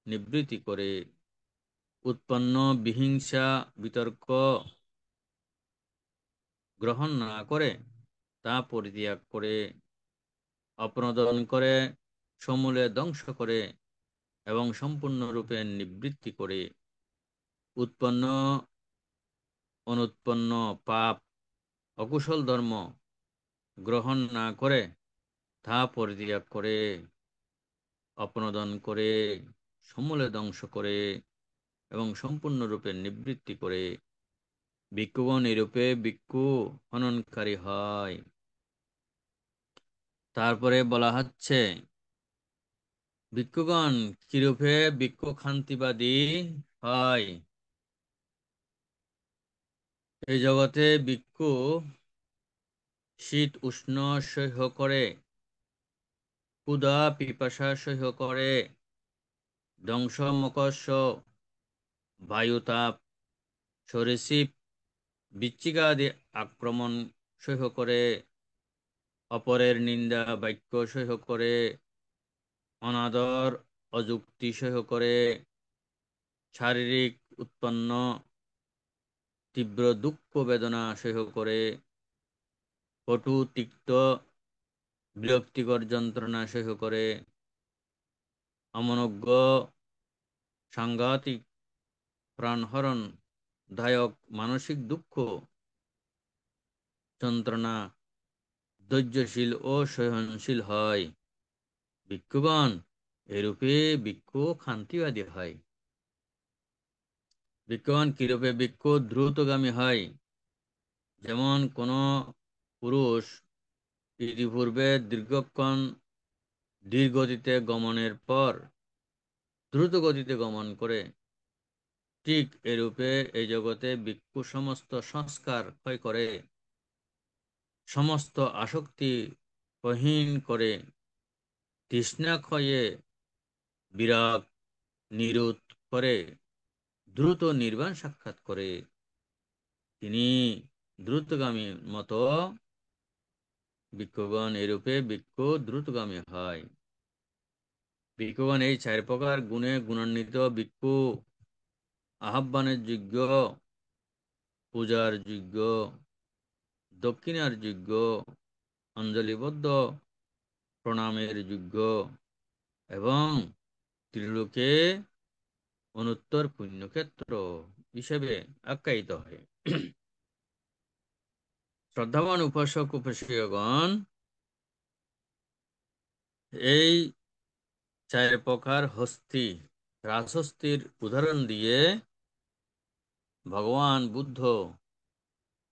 নিবৃত্তি করে, উৎপন্ন বিহিংসা বিতর্ক গ্রহণ না করে, তা পরিত্যাগ করে, অপনোদন করে, সমূলে ধ্বংস করে এবং সম্পূর্ণরূপে নিবৃত্তি করে, উৎপন্ন অনুৎপন্ন পাপ অকুশল ধর্ম গ্রহণ না করে, তা পরিত্যাগ করে, অপনোদন করে, সমূলে ধ্বংস করে এবং সম্পূর্ণরূপে নিবৃত্তি করে। ভিক্ষুগণ এরূপে ভিক্ষু হননকারী হয়। তারপরে বলা হচ্ছে ভিক্ষুগণ কিরূপে ভিক্ষু ক্ষান্তিবাদী হয়। এই জগতে ভিক্ষু শীত উষ্ণ সহ্য করে, ক্ষুধা পিপাসা সহ্য করে, ধ্বংস মকস্য বায়ুতাপ সরীসৃপ বিচ্ছিকাদি আক্রমণ সহ্য করে, অপরের নিন্দা বাক্য সহ্য করে, অনাদর অযুক্তি সহ্য করে, শারীরিক উৎপন্ন তীব্র দুঃখ বেদনা সহ্য করে, কটু তিক্ত বিরক্তিকর যন্ত্রণা সহ্য করে, অমনোজ্ঞ সাংঘাতিক প্রাণহরণ দায়ক মানসিক দুঃখ যন্ত্রণা ধৈর্যশীল ও সহনশীল হয়। ভিক্ষুগণ এরূপে ভিক্ষু ক্ষান্তিবাদী হয়। ভিক্ষুগণ কিরূপে ভিক্ষু দ্রুতগামী হয়? যেমন কোন পুরুষ ইতিপূর্বে দীর্ঘক্ষণ ধীর গতিতে গমনের পর দ্রুত গতিতে গমন করে, ঠিক এরূপে এই জগতে ভিক্ষু সমস্ত সংস্কার ক্ষয় করে, সমস্ত আসক্তি ক্ষয়হীন করে, তৃষ্ণা ক্ষয়ে বিরাগ নিরোধ করে দ্রুত নির্বাণ সাক্ষাৎ করে তিনি দ্রুতগামী মতো ভিক্ষুগণ এরূপে ভিক্ষু দ্রুতগামী হয়। ভিক্ষুগণ এই 4 প্রকার গুণে গুণান্বিত ভিক্ষু আহ্বানের যোগ্য, পূজার যোগ্য, দক্ষিণার যোগ্য, অঞ্জলিবদ্ধ প্রণামের যোগ্য এবং ত্রিলোকে অনুত্তর পুণ্যক্ষেত্র হিসেবে আখ্যায়িত হয়। শ্রদ্ধাবান উপাসক উপাসিকাগণ এই 4 প্রকার হস্তি রাজহস্তির উদাহরণ দিয়ে ভগবান বুদ্ধ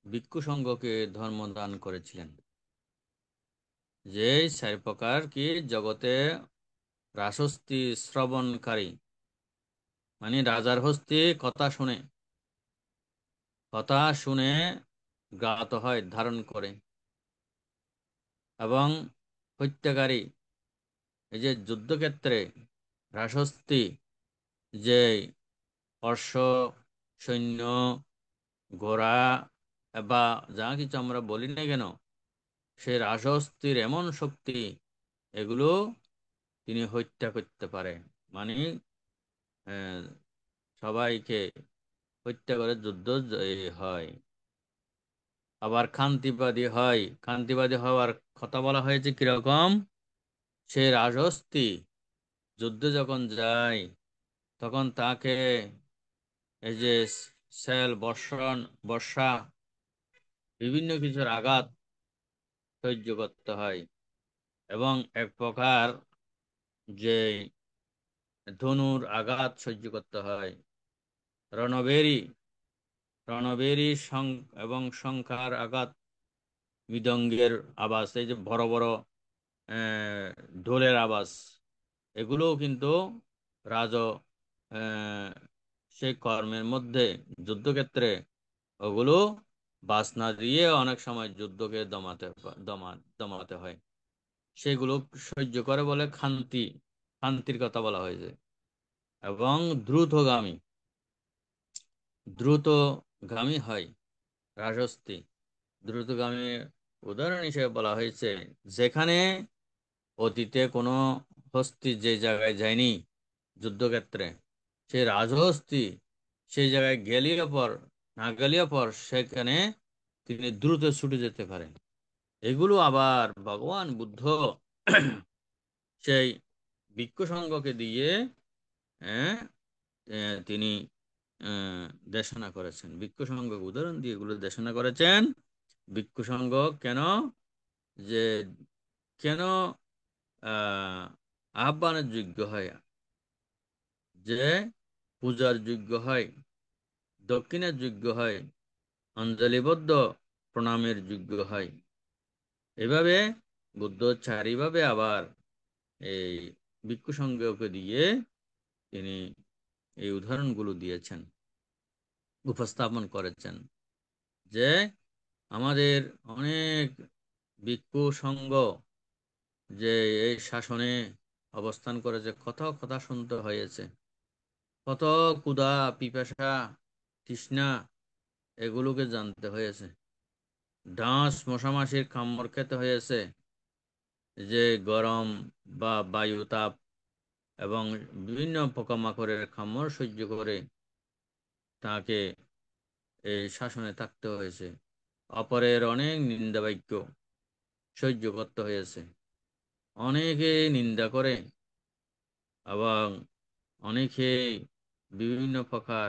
ভিক্ষু সংঘকে ধর্ম দান করেছিলেন। যে 4 প্রকার কি জগতে রাজহস্তি শ্রবণকারী, মানে রাজার হস্তি কথা শুনে জ্ঞাত হয়, ধারণ করে, এবং হত্যাকারী, এই যে যুদ্ধক্ষেত্রে রাজহস্তি যে অশ্ব, সৈন্য, ঘোড়া বা যা কিছু আমরা বলি না কেন, সে রাজহস্তির এমন শক্তি, এগুলো তিনি হত্যা করতে পারে, মানে সবাইকে হত্যা করে যুদ্ধ জয়ী হয়। আবার খান্তিবাদী হওয়ার কথা বলা হয়েছে কিরকম, সে রাজহস্তি যুদ্ধে যখন যায় তখন তাকে এই যে সেল, বর্ষা, বিভিন্ন কিছুর আঘাত সহ্য করতে হয়, এবং এক প্রকার যে ধনুর আঘাত সহ্য করতে হয়, রণবেরি এবং শঙ্খার আঘাত, মৃদঙ্গের আওয়াজ, এই যে বড় বড় ঢোলের আওয়াজ, এগুলোও কিন্তু রাজ সেই কর্মের মধ্যে যুদ্ধক্ষেত্রে ওগুলো বাসনা দিয়ে অনেক সময় যুদ্ধকে দমাতে হয়। সেগুলো সহ্য করে বলে শান্তির কথা বলা হয়েছে। এবং দ্রুতগামী হয় রাজহস্তি। দ্রুতগামী উদাহরণ হিসেবে বলা হয়েছে, যেখানে অতীতে কোনো হস্তি যে জায়গায় যায়নি যুদ্ধক্ষেত্রে, সে রাজহস্তি সেই জায়গায় না গেলিয়ে পর সেখানে তিনি দ্রুত ছুটে যেতে পারেন। এগুলো আবার ভগবান বুদ্ধ সেই ভিক্ষু সংঘকে দিয়ে তিনি দেশনা করেছেন, ভিক্ষু সংঘকে উদাহরণ দিয়ে এগুলো দেশনা করেছেন। ভিক্ষু সংঘ কেন আহ্বানের যোগ্য হয়, যে পূজার যোগ্য হয়, দক্ষিণের যোগ্য হয়, অঞ্জলিবদ্ধ প্রণামের যোগ্য হয়। এভাবে বুদ্ধ 4 ভাবে আবার এই ভিক্ষু সংঘকে দিয়ে তিনি এই উদাহরণগুলো দিয়েছেন, উপস্থাপন করেছেন, যে আমাদের অনেক ভিক্ষু সংঘ যে এই শাসনে অবস্থান করেছে, কত কথা শুনতে হয়েছে, কত ক্ষুধা, পিপাসা, তৃষ্ণা, এগুলোকে জানতে হয়েছে, ডাঁশ মশামাছির কামড় খেতে হয়েছে, যে গরম বা বায়ু তাপ এবং বিভিন্ন পোকামাকড়ের কামড় সহ্য করে তাকে এই শাসনে থাকতে হয়েছে, অপরের অনেক নিন্দা বাক্য সহ্য করতে হয়েছে, অনেকে নিন্দা করে এবং অনেকে বিভিন্ন প্রকার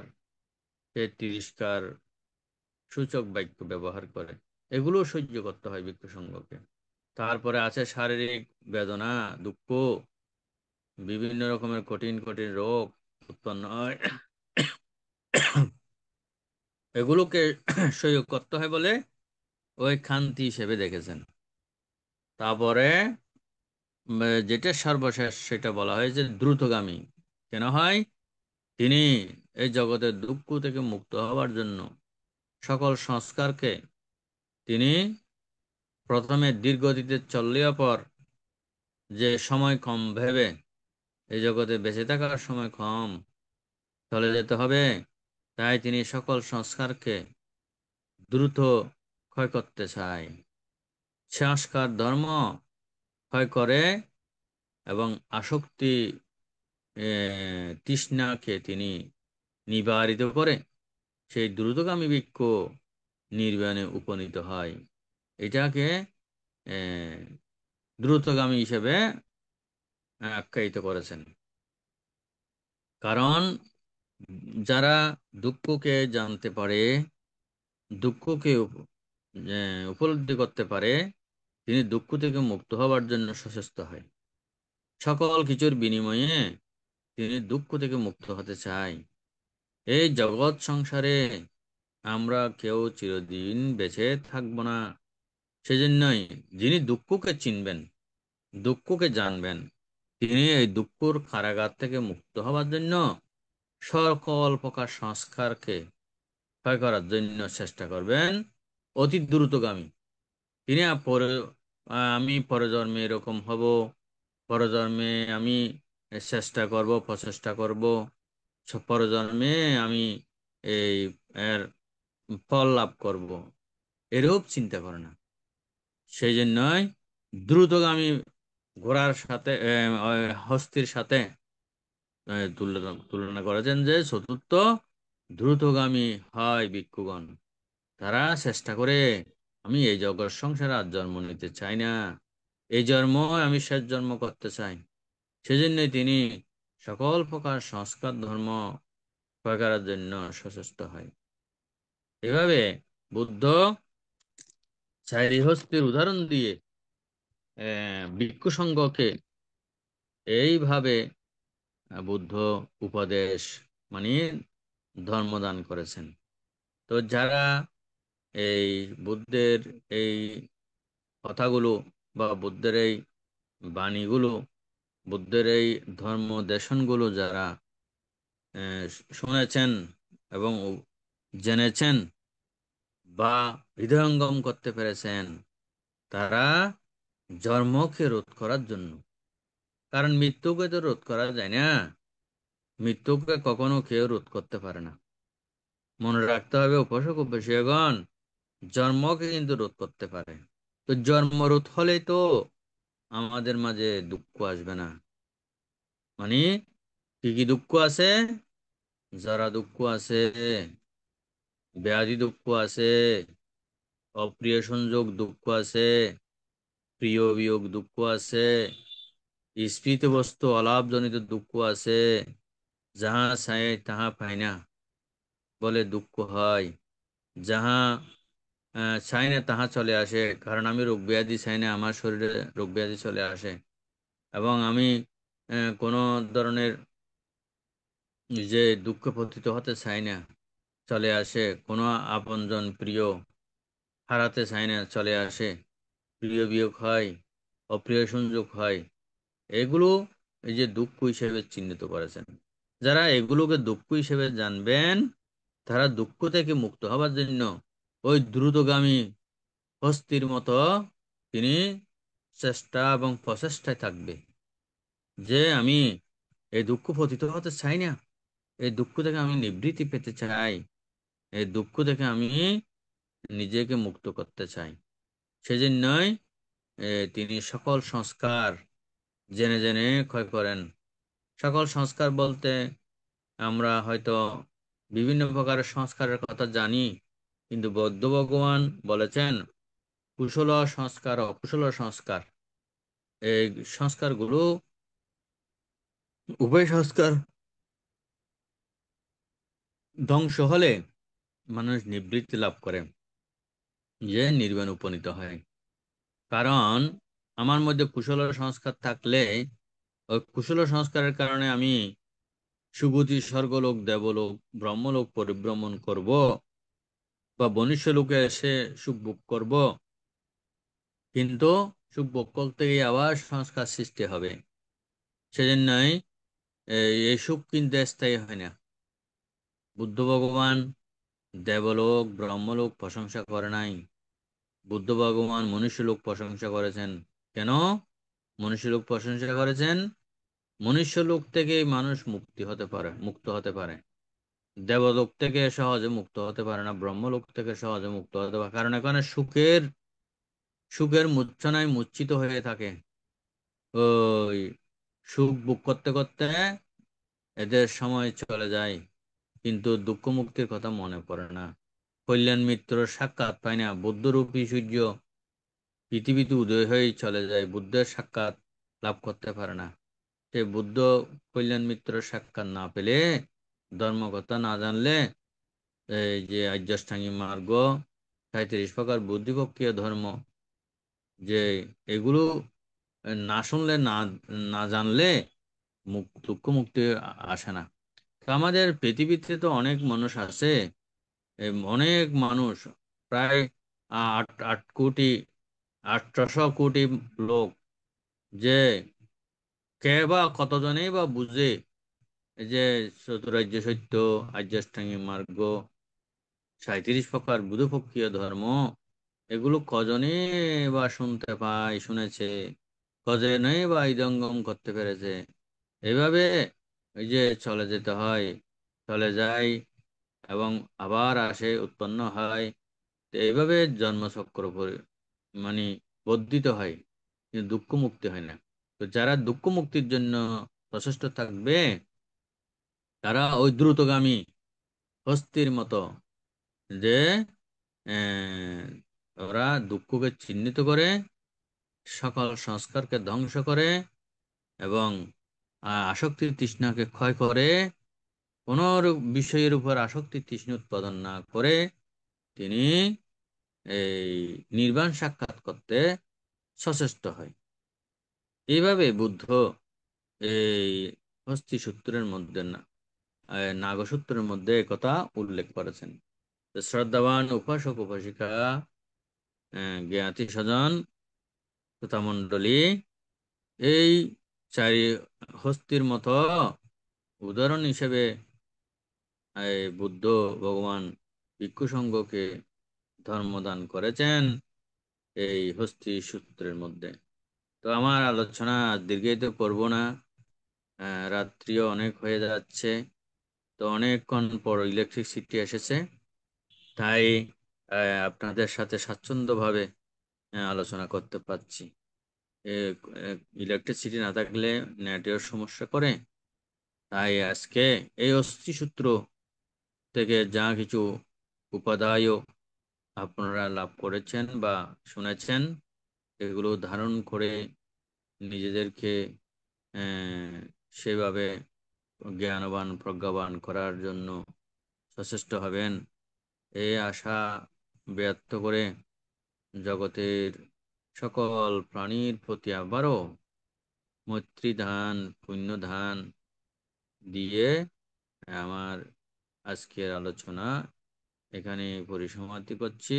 তিরস্কার সূচক বাক্য ব্যবহার করে, এগুলো সহ্য করতে হয় ভিক্ষু সংঘকে। তারপরে আছে শারীরিক বেদনা, দুঃখ, বিভিন্ন রকমের কঠিন কঠিন রোগ উৎপন্ন হয়, এগুলোকে সহ্য করতে হয় বলে ওই খান্তি হিসেবে দেখেছেন। তারপরে যেটা সর্বশেষ সেটা বলা হয়েছে দ্রুতগামী কেন হয়, তিনি এই জগতের দুঃখ থেকে মুক্ত হওয়ার জন্য সকল সংস্কারকে তিনি প্রথমে ধীর গতিতে চললেও পর যে সময় কম ভেবে এই জগতে বেঁচে থাকার সময় কম, চলে যেতে হবে। তাই তিনি সকল সংস্কারকে দ্রুত ক্ষয় করতে চায়। সংস্কার ধর্ম ক্ষয় করে এবং আসক্তি তৃষ্ণাকে তিনি নিবারিত করে সেই দ্রুতগামী বৃক্ষ নির্বাণে উপনীত হয়। এটাকে আহ, দ্রুতগামী হিসেবে আখ্যায়িত করেছেন। কারণ যারা দুঃখকে জানতে পারে, দুঃখকে উপলব্ধি করতে পারে, তিনি দুঃখ থেকে মুক্ত হওয়ার জন্য সচেষ্ট হয়। সকল কিছুর বিনিময়ে তিনি দুঃখ থেকে মুক্ত হতে চায়। এই জগৎ সংসারে আমরা কেউ চিরদিন বেঁচে থাকবো না। সেজন্যই যিনি দুঃখকে চিনবেন, দুঃখকে জানবেন, তিনি এই দুঃখর কারাগার থেকে মুক্ত হওয়ার জন্য সকল প্রকার সংস্কারকে ক্ষয় করার জন্য চেষ্টা করবেন, অতি দ্রুতগামী। তিনি আমি পরজন্মে এরকম হব, পরজন্মে আমি চেষ্টা করব, প্রচেষ্টা করব, পরজন্মে আমি এই এর ফল লাভ করব, এরূপ চিন্তা করে না। সেই জন্যই দ্রুতগামী ঘোড়ার সাথে হস্তির সাথে তুলনা করেছেন যে চতুর্থ দ্রুতগামী হয় ভিক্ষুগণ। তারা চেষ্টা করে, আমি এই জগৎ সংসারে আর জন্ম নিতে চাই না, এই জন্ম আমি শেষ জন্ম করতে চাই। সেজন্যই তিনি সকল প্রকার সংস্কার ধর্ম ক্ষয় করার জন্য সচেষ্ট হয়। এভাবে বুদ্ধ চারি হস্তির উদাহরণ দিয়ে ভিক্ষু সংঘকে এইভাবে বুদ্ধ উপদেশ মানে ধর্মদান করেছেন। তো যারা এই বুদ্ধের এই কথাগুলো বা বুদ্ধের এই বাণীগুলো, বুদ্ধের এই ধর্ম দেশনগুলো যারা শুনেছেন এবং জেনেছেন বা হৃদয়ঙ্গম করতে পেরেছেন, তারা জন্মকে রোধ করার জন্য, কারণ মৃত্যুকে তো রোধ করা যায় না, মৃত্যুকে কখনো কেউ রোধ করতে পারে না। মনে রাখতে হবে উপাসক উপাসীগণ জন্মকে কিন্তু রোধ করতে পারে। তো জন্ম রোধ হলেই তো আমাদের মাঝে দুঃখ আসবে না। মানে কি কি দুঃখ আছে? যারা দুঃখ আছে, ব্যাধি দুঃখ আছে, অপ্রিয় সংযোগ দুঃখ আছে, প্রিয় বিয়োগ দুঃখ আছে, স্মৃত বস্তু অলাভজনিত দুঃখ আছে, যাহা চাই তাহা পাই না বলে দুঃখ হয়, যাহা চাই না তাহা চলে আসে। কারণ আমি রোগ ব্যাধি চাই না, আমার শরীরে রোগ ব্যাধি চলে আসে। এবং আমি কোনো ধরনের যে দুঃখে পতিত হতে চাই না, চলে আসে। কোনো আপনজন প্রিয় হারাতে চাই না, চলে আসে। প্রিয় বিয়োগ হয়, অপ্রিয় সংযোগ হয়। এগুলো এই যে দুঃখ হিসেবে চিহ্নিত করেছেন। যারা এগুলোকে দুঃখ হিসেবে জানবেন, তারা দুঃখ থেকে মুক্ত হবার জন্য ওই দ্রুতগামী হস্তির মতো তিনি চেষ্টা এবং প্রচেষ্টায় থাকবে যে আমি এই দুঃখ পতিত হতে চাই না, এই দুঃখ থেকে আমি নিবৃত্তি পেতে চাই, এই দুঃখ থেকে আমি নিজেকে মুক্ত করতে চাই। সেজন্যই তিনি সকল সংস্কার জেনে জেনে ক্ষয় করেন। সকল সংস্কার বলতে আমরা হয়তো বিভিন্ন প্রকারের সংস্কারের কথা জানি, কিন্তু বৌদ্ধ ভগবান বলেছেন কুশল সংস্কার, অকুশল সংস্কার। এই সংস্কারগুলো, উভয় সংস্কার ধ্বংস হলে মানুষ নিবৃত্তি লাভ করে, যে নির্বাণ উপনীত হয়। কারণ আমার মধ্যে কুশল সংস্কার থাকলে ওই কুশল সংস্কারের কারণে আমি সুগতি, স্বর্গলোক, দেবলোক, ব্রহ্মলোক পরিভ্রমণ করব বা মনুষ্য লোকে এসে সুখ ভোগ করব। কিন্তু সুখ ভোগ করতে গিয়ে আবার সংস্কার সৃষ্টি হবে। সেজন্যই এই সুখ কিন্তু স্থায়ী হয় না। বুদ্ধ ভগবান দেবলোক ব্রহ্মলোক প্রশংসা করে নাই, বুদ্ধ ভগবান মনুষ্য লোক প্রশংসা করেছেন। কেন মনুষ্য লোক প্রশংসা করেছেন? মনুষ্য লোক থেকে মানুষ মুক্ত হতে পারে। দেবলোক থেকে সহজে মুক্ত হতে পারে না, ব্রহ্মলোক থেকে সহজে মুক্ত হতে পারে, কারণ এখানে সুখের মূর্ছনায় মূর্ছিত হয়ে থাকে। ওই সুখ ভোগ করতে করতে এদের সময় চলে যায়, কিন্তু দুঃখ মুক্তির কথা মনে পড়ে না। কল্যাণ মিত্র সাক্ষাৎ পায় না। বুদ্ধরূপী সূর্য পৃথিবীতে উদয় হয়ে চলে যায়, বুদ্ধের সাক্ষাৎ লাভ করতে পারে না। সে বুদ্ধ কল্যাণ মিত্র সাক্ষাৎ না পেলে, ধর্মকথা না জানলে, এই যে আর্যাষ্টাঙ্গিক মার্গ, 37 প্রকার বুদ্ধিপক্ষীয় ধর্ম, যে এগুলো না শুনলে, না না জানলে দুঃখ মুক্তি আসে না। তো আমাদের পৃথিবীতে তো অনেক মানুষ আছে, অনেক মানুষ, প্রায় 800 কোটি লোক, যে কে বা কতজনেই বা বুঝে এই যে চতুরার্য সত্য, আর্যাষ্টাঙ্গিক মার্গ, 37 প্রকার বুধপক্ষীয় ধর্ম, এগুলো কজনে বা শুনতে পায়, শুনেছে, কজনেই বা হৃদয়ঙ্গম করতে পেরেছে। এইভাবে ওই যে চলে যেতে হয়, চলে যায় এবং আবার আসে, উৎপন্ন হয়। তো এইভাবে জন্মচক্র মানে বর্ধিত হয়, কিন্তু দুঃখ মুক্তি হয় না। তো যারা দুঃখ মুক্তির জন্য সচেষ্ট থাকবে, তারা ওই দ্রুতগামী হস্তির মতো, যে ওরা দুঃখকে চিহ্নিত করে, সকল সংস্কারকে ধ্বংস করে এবং আসক্তির তৃষ্ণাকে ক্ষয় করে, কোন বিষয়ের উপর আসক্তি তৃষ্ণা উৎপাদন না করে তিনি এই নির্বাণ সাক্ষাৎ করতে সচেষ্ট হয়। এইভাবে বুদ্ধ এই হস্তি সূত্রের মধ্যে, নাগসূত্রের মধ্যে একথা উল্লেখ করেছেন। তো শ্রদ্ধাবান উপাসক উপাসিকা, জ্ঞাতি স্বজন তথা মণ্ডলী, এই চারি হস্তির মতো উদাহরণ হিসেবে এই বুদ্ধ ভগবান ভিক্ষু সংঘকে ধর্মদান করেছেন এই হস্তি সূত্রের মধ্যে। তো আমার আলোচনা দীর্ঘায়িত করব না, রাত্রিও অনেক হয়ে যাচ্ছে। তো অনেকক্ষণ পর ইলেকট্রিসিটি এসেছে, তাই আপনাদের সাথে স্বাচ্ছন্দ্যভাবে আলোচনা করতে পারছি। ইলেকট্রিসিটি না থাকলে নেটের সমস্যা করে, তাই আজকে এই অস্থিসূত্র থেকে যা কিছু উপাদায় আপনারা লাভ করেছেন বা শুনেছেন, এগুলো ধারণ করে নিজেদেরকে সেভাবে জ্ঞানবান প্রজ্ঞাবান করার জন্য সচেষ্ট হবেন, এই আশা ব্যক্ত করে জগতের সকল প্রাণীর প্রতি আবারও মৈত্রী ধান, পুণ্য ধান দিয়ে আমার আজকের আলোচনা এখানে পরিসমাপ্তি করছি।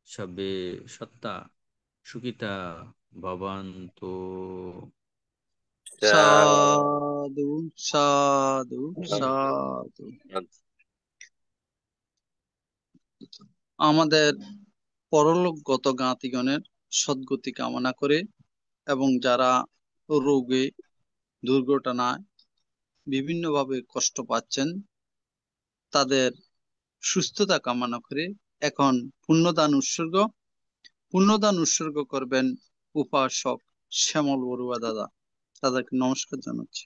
সবে সত্তা সুখিতা ভবন্তু। সাধু সাধু সাধু। আমাদের পরলোকগত জ্ঞাতিগণের সদ্গতি কামনা করে এবং যারা রোগে, দুর্ঘটনায় বিভিন্নভাবে কষ্ট পাচ্ছেন, তাদের সুস্থতা কামনা করে এখন পুণ্যদান উৎসর্গ করবেন উপাসক শ্যামল বড়ুয়া দাদা। তাদেরকে নমস্কার জানাচ্ছি।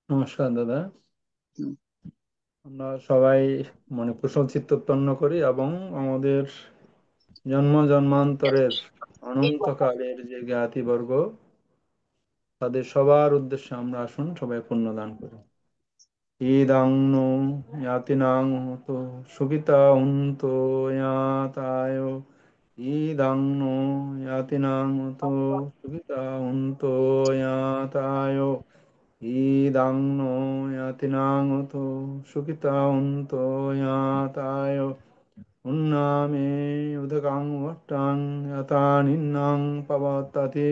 নমস্কার দাদা। আমরা সবাই মনে কুশল চিত্ত উৎপন্ন করি এবং আমাদের জন্ম জন্মান্তরের অনন্তকালের যে জ্ঞাতিবর্গ, তাদের সবার উদ্দেশ্যে আমরা আসুন সবাই পুণ্যদান করি। ইদং নো ইয়াতিনাং হতো সুখিতা হুন্তো ইয়াতায়। ইদং নো ইয়াতিনাং হতো সুখিতা হুন্তো ইয়াতায়। ইদং নো ইয়াতিনাং হতো সুখিতা হুন্তো ইয়াতায়। উন্নামে উদকাং ভট্টাং ইয়াতানিন্নাং পবতাতি।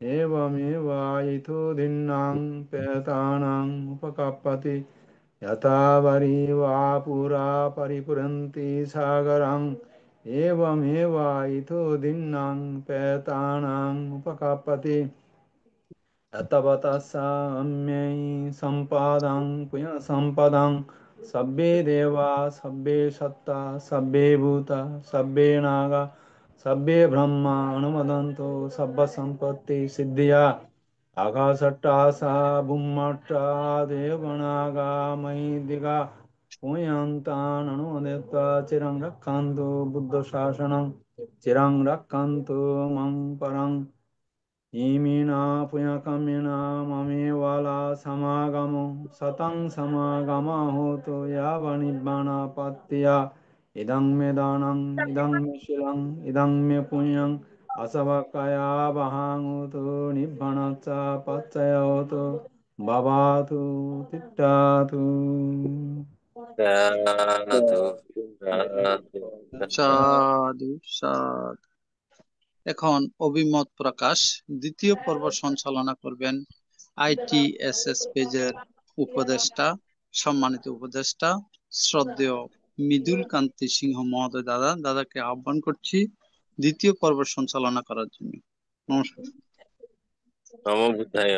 एवमेवायितो दिन्नां पेतानाम् उपकाप्यति। यथा वरीवापुरा परिपुरन्ति सागरम्, एवमेवायितो दिन्नां पेतानाम् उपकाप्यति। तवतसाम्यै सम्पदं पुण्य सम्पदं सब्बे देवा सब्बे सत्ता सब्बे भूता सब्बे नागा सब्बे ब्रह्मा अनुमदन्तो सब्ब सम्पत्ति सिद्धिया आकाशट्टासा बुम्मट्टा देवनागा मयिदिगा पुण्यन्तान् अनुमोदित्वा चिरं रक्षन्तु बुद्धशासनं चिरं रक्षन्तु मम परं इमिना पुण्यकमिना ममेवाला समागमो सतं समागमा होतो यावनिर्वाणापत्तिया इदं मे दानं इदं मे शीलं इदं मे पुण्यं असवकया वहाङोतो निब्बाणच्च पच्चयोतो भवातु तिष्ठतु সাধু সাধু সাধু সাধু। এখন অভিমত প্রকাশ দ্বিতীয় পর্ব সঞ্চালনা করবেন ITSS পেজের উপদেষ্টা, সম্মানিত উপদেষ্টা শ্রদ্ধেয় মৃদুল কান্তি সিংহ মহোদয় দাদাকে আহ্বান করছি দ্বিতীয় পর্ব সঞ্চালনা করার জন্য। নমস্কার। নমো বুদ্ধায়।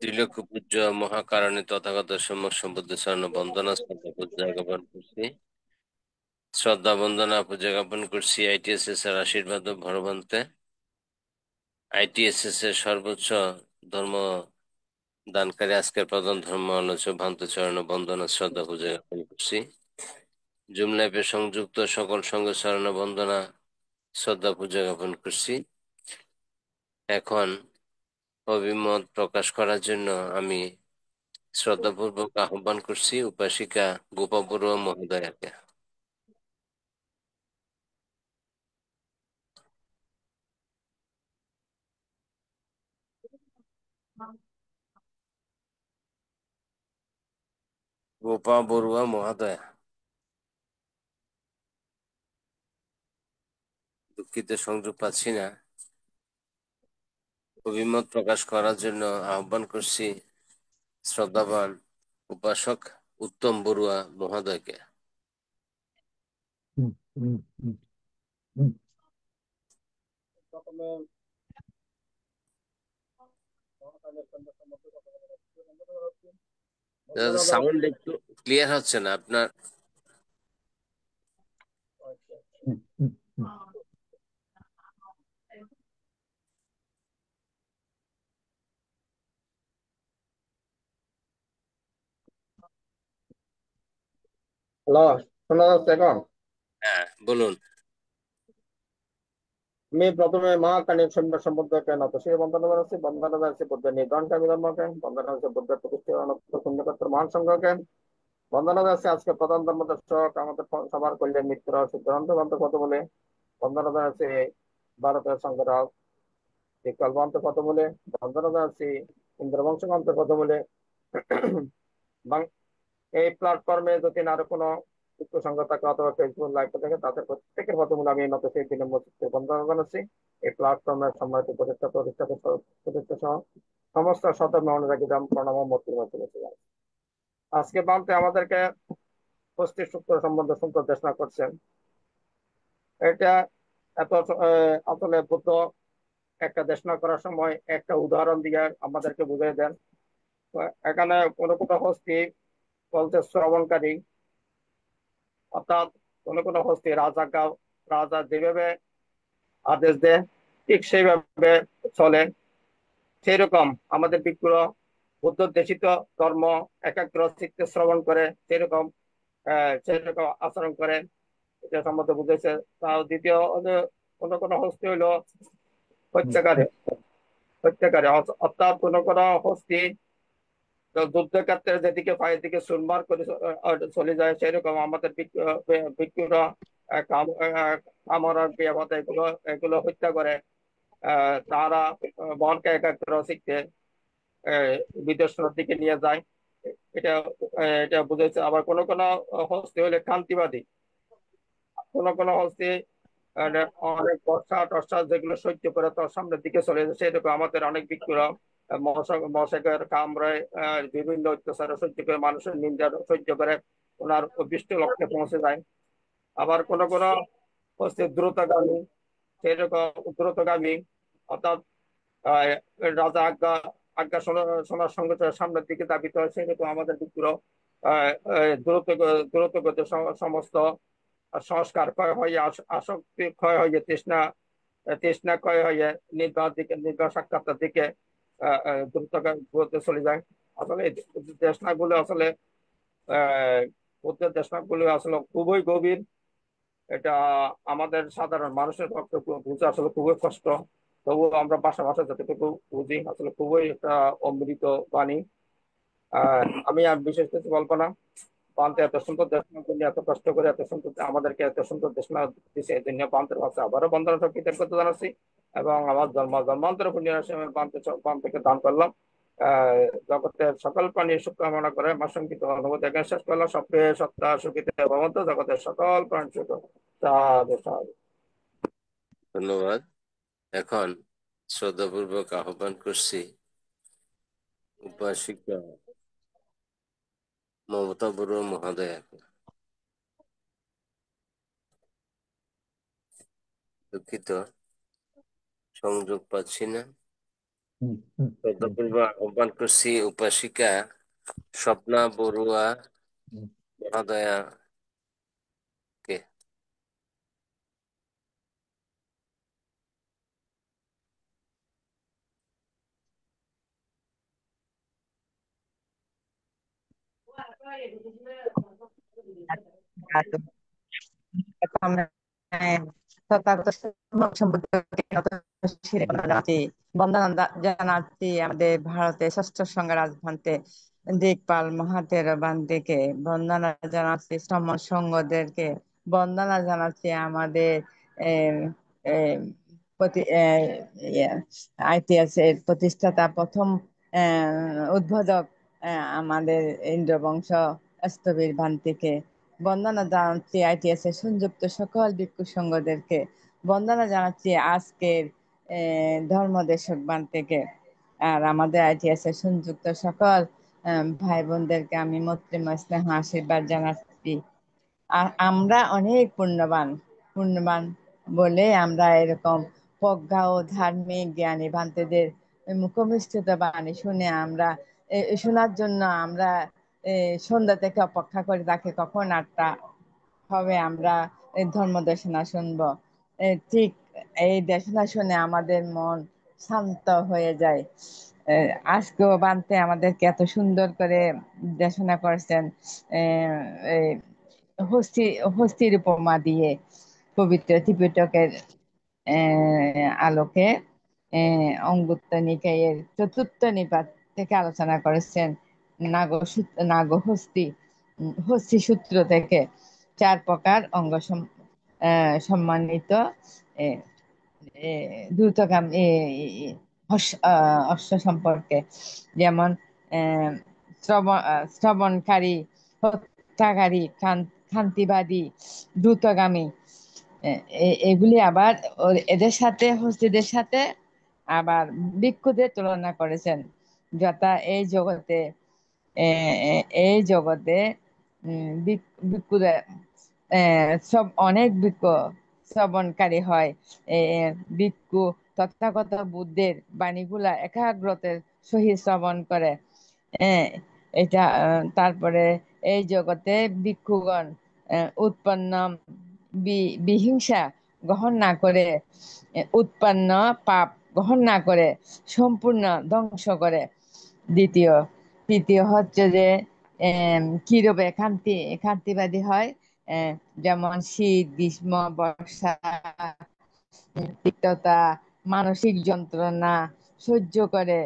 ত্রিলোক পূজ্য মহাকারণে তথাগত সম্যক সম্বুদ্ধ শরণ বন্দনা শ্রদ্ধা পূজা জ্ঞাপন করছি। শ্রদ্ধা বন্দনা পূজা জ্ঞাপন করছি ITSS এর আশীর্বাদ ও ভরবন্তে। ITSS এর সর্বোচ্চ ধর্ম দানকারী আজকের প্রধান ধর্ম আলোচক ভান্ত চরণ বন্দনা শ্রদ্ধা পূজা জ্ঞাপন করছি। জুম লাইফে সংযুক্ত সকল সঙ্গ চরণ বন্দনা শ্রদ্ধা পূজা জ্ঞাপন করছি। এখন অভিমত প্রকাশ করার জন্য আমি শ্রদ্ধাপূর্বক আহ্বান করছি উপাসিকা গোপা বড়ুয়া মহোদয়াকে। গোপা বড়ুয়া মহোদয়া, দুঃখিত সংযোগ পাচ্ছি না। অভিমত প্রকাশ করার জন্য আহ্বান করছি শ্রদ্ধাবান উপাসক উত্তম বড়ুয়া মহোদয়কে। সাউন্ড একটু ক্লিয়ার হচ্ছে না আপনার। হ্যালো, শোনা যাচ্ছে এখন? হ্যাঁ বলুন। আমি প্রথমে মহাকালী সৈন্য সম্বন্ধকে নতশির বন্দনা জানাচ্ছি। বন্দনা জানাচ্ছি বুদ্ধের নির্ধারণকামী ধর্মকে, বন্দনা জানাচ্ছি বুদ্ধের প্রতিষ্ঠিত অনন্ত শূন্যকর্তার মহান সংঘকে, বন্দনা জানাচ্ছি আজকে প্রধান ধর্মদর্শক আমাদের সবার কল্যাণ মিত্র সিদ্ধান্ত গ্রন্থ কত বলে, বন্দনা জানাচ্ছি ভারতের সংগ্রাম কল্পান্ত কত বলে, বন্দনা জানাচ্ছি ইন্দ্রবংশ গ্রন্থ কত বলে। এই প্ল্যাটফর্মে যদি আরো কোনো সংঘ থাকে অথবা ফেসবুক লাইভ থাকে তাদের প্রত্যেকের প্রথমে আমি নত সেই দিনের মসজিদকে বন্দনা জানাচ্ছি। এই প্ল্যাটফর্মের সম্মানিত প্রতিষ্ঠাতা সহ সমস্ত সদর অনুরাগী দাম প্রণাম মূর্তি আজকে বামতে আমাদেরকে পঁচিশ সূত্র সম্বন্ধে সুন্দর দেশনা করছেন। এটা এত আসলে বুদ্ধ একটা দেশনা করার সময় একটা উদাহরণ দিয়ে আমাদেরকে বুঝিয়ে দেন। এখানে কোনো কোনো হস্তি বলতে শ্রবণকারী, অর্থাৎ কোনো কোনো হস্তি রাজা যেভাবে আদেশ দেয় ঠিক সেইভাবে চলে। সেরকম আমাদের ভিক্ষুর বুদ্ধ দেশিত ধর্ম একাগ্র চিত্তে শ্রবণ করে সেরকম আচরণ করে, এটা সম্বন্ধে বুঝেছে। তাও দ্বিতীয় কোনো কোনো হস্তি হইলো হত্যাকারী, অর্থাৎ কোনো কোনো হস্তি যুদ্ধক্ষেত্রে যেদিকে পায়ের দিকে সুরমার করে চলে যায় সেরকম আমাদের ভিক্ষুরা এগুলো হত্যা করে তারা মনকে একাগ্র শিখতে বিদেশের দিকে নিয়ে যায়। এটা এটা বুঝেছে। আবার কোনো কোনো হস্তি হলে কান্তিবাদী, কোনো কোনো হস্তি অনেক বর্ষা টর্ষা যেগুলো সহ্য করে তার সামনের দিকে চলে যায়। সেরকম আমাদের অনেক ভিক্ষুরা মশাকের কামড়ায় বিভিন্ন অত্যাচার সহ্য করে মানুষের নিন্দা সহ্য করে ওনার অভিষ্ট লক্ষ্যে পৌঁছে যায়। আবার কোনো কোনো হচ্ছে দ্রুতগামী, সেরকম দ্রুতগামী অর্থাৎ আহ, রাজা আজ্ঞা আজ্ঞা শোনার সঙ্গে সঙ্গে সামনের দিকে ধাবিত হয়, সেহেতু আমাদের বিদ্রোহ দ্রুত দ্রুত গতিতে সমস্ত সংস্কার ক্ষয় হয়ে আসক্তি ক্ষয় হয়ে তৃষ্ণা তৃষ্ণা ক্ষয় হয়ে নির্বাণ সাক্ষাৎটার দিকে দ্রুত গতিতে চলে যায়। আসলে এই দেশনাগুলো আসলে আহ বুদ্ধের দেশনাগুলো আসলে খুবই গভীর। এটা আমাদের সাধারণ মানুষের পক্ষে বোঝা আসলে খুবই কষ্ট। তবুও আমরা ভাষা ভাষা যতটুকু বুঝি আসলে খুবই একটা অমৃত বাণী। আমি আর বিশেষ কিছু বলবো না। পান্তে এত সুন্দর দেশনা তিনি এত কষ্ট করে এত সুন্দর আমাদেরকে এত সুন্দর দেশনা দিচ্ছে, এই জন্য পান্তের কাছে আবারও বন্দনা কৃতজ্ঞতা জানাচ্ছি। এবং আমার জন্মান্তর পুণ্যের রাশি আমি পান থেকে দান করলাম। জগতের সকল প্রাণীর সুখ কামনা করে আমার সঙ্গীত অনুভূতি এখানে শেষ করলাম। সক্রিয় সত্তা সুখিতে ভবন্ত জগতের সকল প্রাণ সুখ। সাধু সাধু। ধন্যবাদ। এখন শ্রদ্ধাপূর্বক আহ্বান করছি উপাসিকা মমতা বড়ুয়া মহোদয়াকে। দুঃখিত, সংযোগ পাচ্ছি না। শ্রদ্ধাপূর্বক আহ্বান করছি উপাসিকা স্বপ্না বড়ুয়া মহোদয়াকে। বন্দনা জানাচ্ছি আমাদের ভারতের ষষ্ঠ সংঘ রাজভান্তে দিকপাল মহাতের বান্দিকে বন্দনা জানাচ্ছি, শ্রমণ সংঘদেরকে বন্দনা জানাচ্ছি, আমাদের আইটিএস এর প্রতিষ্ঠাতা প্রথম উদ্বোধক আমাদের ইন্দ্রবংশ স্থবির ভান্তিকে বন্দনা জানাচ্ছি, আইটিএস এর সংযুক্ত সকল ভিক্ষু সংঘদেরকে বন্দনা জানাচ্ছি, আজকের ধর্মদেশক বান্তিকে। আর আমাদের আইটিএস এর সংযুক্ত সকল ভাই বোনদেরকে আমি মৈত্রীময় স্নেহ আশীর্বাদ জানাচ্ছি। আর আমরা অনেক পুণ্যবান বলে আমরা এরকম প্রজ্ঞা ও ধার্মিক জ্ঞানী ভান্তেদের মুখনিষ্ঠিত বাণী শুনে আমরা শোনার জন্য আমরা সন্ধ্যা থেকে অপেক্ষা করে থাকি কখন 8টা হবে আমরা এই ধর্ম দেশনা শুনবো। ঠিক এই দেশনা শুনে আমাদের মন শান্ত হয়ে যায়। আজকেও বানতে আমাদেরকে এত সুন্দর করে দেশনা করেছেন হস্তি হস্তির উপমা দিয়ে পবিত্র ত্রিপিটকের আলোকে অঙ্গুত্র নিকায়ের চতুর্থ নিপাত থেকে আলোচনা করেছেন নাগহস্তি হস্তি সূত্র থেকে 4 প্রকার অঙ্গ সম্মানিত দ্রুতগামী অশ্ব সম্পর্কে, যেমন শ্রবণকারী, হত্যাকারী, খান্তিবাদী, দ্রুতগামী। এগুলি আবার এদের সাথে হস্তিদের সাথে আবার ভিক্ষুদের তুলনা করেছেন, যথা এই জগতে ভিক্ষুদের সব অনেক ভিক্ষু শ্রবণকারী হয়। ভিক্ষু তথাগত বুদ্ধের বাণীগুলা একাগ্রতার সহিত শ্রবণ করে। এটা তারপরে এই জগতে ভিক্ষুগণ উৎপন্ন বিহিংসা গ্রহণ না করে, উৎপন্ন পাপ গ্রহণ না করে সম্পূর্ণ ধ্বংস করে। তৃতীয় হচ্ছে যে কিরূপে কান্তিবাদী হয়, যেমন শীত, গ্রীষ্ম, বর্ষা, তিক্ততা, মানসিক যন্ত্রণা সহ্য করে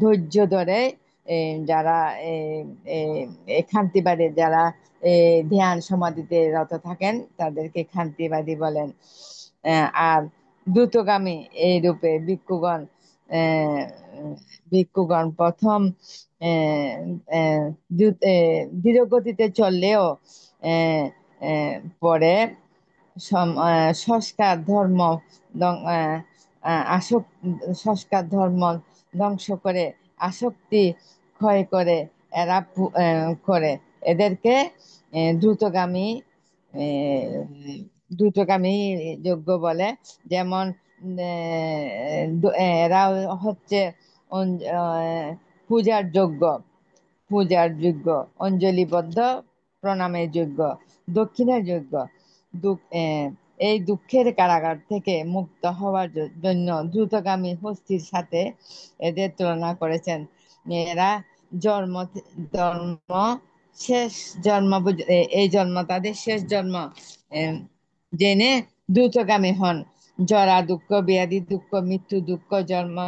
ধৈর্য ধরে যারা খান্তিবাদী, যারা ধ্যান সমাধিতে রত থাকেন তাদেরকে খান্তিবাদী বলেন। আর দ্রুতগামী এই রূপে ভিক্ষুগণ প্রথম ধীর গতিতে চললেও পরে সংস্কার ধর্ম সংস্কার ধর্ম ধ্বংস করে আসক্তি ক্ষয় করে এরা করে এদেরকে দ্রুতগামী দ্রুতগামী যোগ্য বলে। যেমন এরা হচ্ছে পূজার যোগ্য, অঞ্জলিবদ্ধ, প্রণামের যোগ্য, দক্ষিণের যোগ্য। এই দুঃখের কারাগার থেকে মুক্ত হওয়ার জন্য দ্রুতগামী হস্তির সাথে এদের তুলনা করেছেন। এরা জন্ম জন্ম শেষ জন্ম এই জন্ম তাদের শেষ জন্ম এম, জেনে দ্রুতগামী হন। জরা দুঃখ, ব্যাধি দুঃখ, মৃত্যু দুঃখ, জন্ম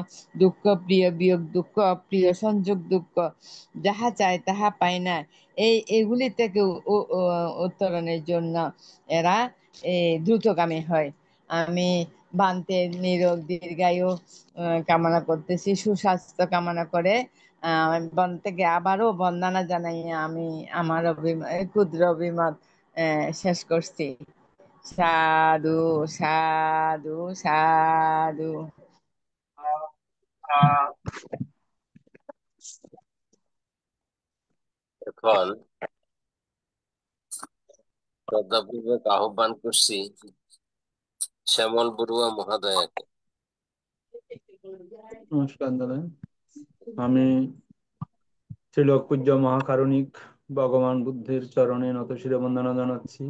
দুঃখ, প্রিয় বিয়োগ দুঃখ, অপ্রিয় সংযোগ দুঃখ, যাহা চায় তাহা পায় না, এগুলি থেকে উত্তরণের জন্য এরা দ্রুতগামী হয়। আমি বান্তের নিরোগ দীর্ঘায়ু কামনা করতেছি, সুস্বাস্থ্য কামনা করে থেকে আবারও বন্দনা জানাই আমি আমার ক্ষুদ্র অভিমত শেষ করছি। সাধু সাধু সাধু। এখন শ্রদ্ধাপূর্বক আহ্বান করছি শ্যামল বড়ুয়া মহোদয়কে। নমস্কার দাদা, আমি ত্রিলোক পূজ্য মহাকারুণিক ভগবান বুদ্ধের চরণে নতশিরে বন্দনা জানাচ্ছি।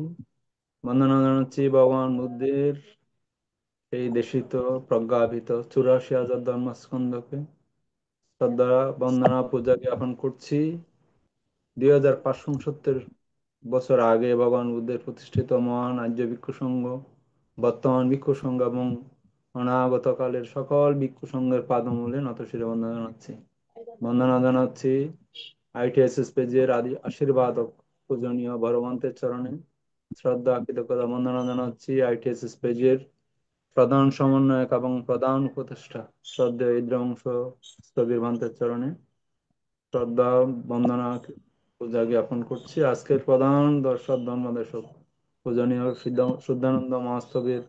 ভগবান বুদ্ধের এই দেশিত প্রজ্ঞাপিত 84,000 ধর্মস্কন্ধকে শ্রদ্ধা বন্দনা পূজা জ্ঞাপন করছি। 2569 বছর আগে ভগবান বুদ্ধের প্রতিষ্ঠিত মহান আর্য ভিক্ষু সংঘ, বর্তমান ভিক্ষু সংঘ এবং অনাগত কালের সকল ভিক্ষু সংঘের পাদমূলে নতশিরে বন্দনা জানাচ্ছি ITSS পেজের আশীর্বাদক পূজনীয় ভগবন্তের চরণে শ্রদ্ধা কৃতজ্ঞতা বন্দনা জানাচ্ছি ITSS পেজের প্রধান সমন্বয়ক এবং প্রধান উপদেষ্টা শ্রদ্ধেয় ইন্দ্রবংশ স্থবির ভান্তের চরণে শ্রদ্ধা বন্দনা পূজা জ্ঞাপন করছি। আজকের প্রধান দর্শক ধর্মদেশক পূজনীয় শুদ্ধানন্দ মহাস্থবির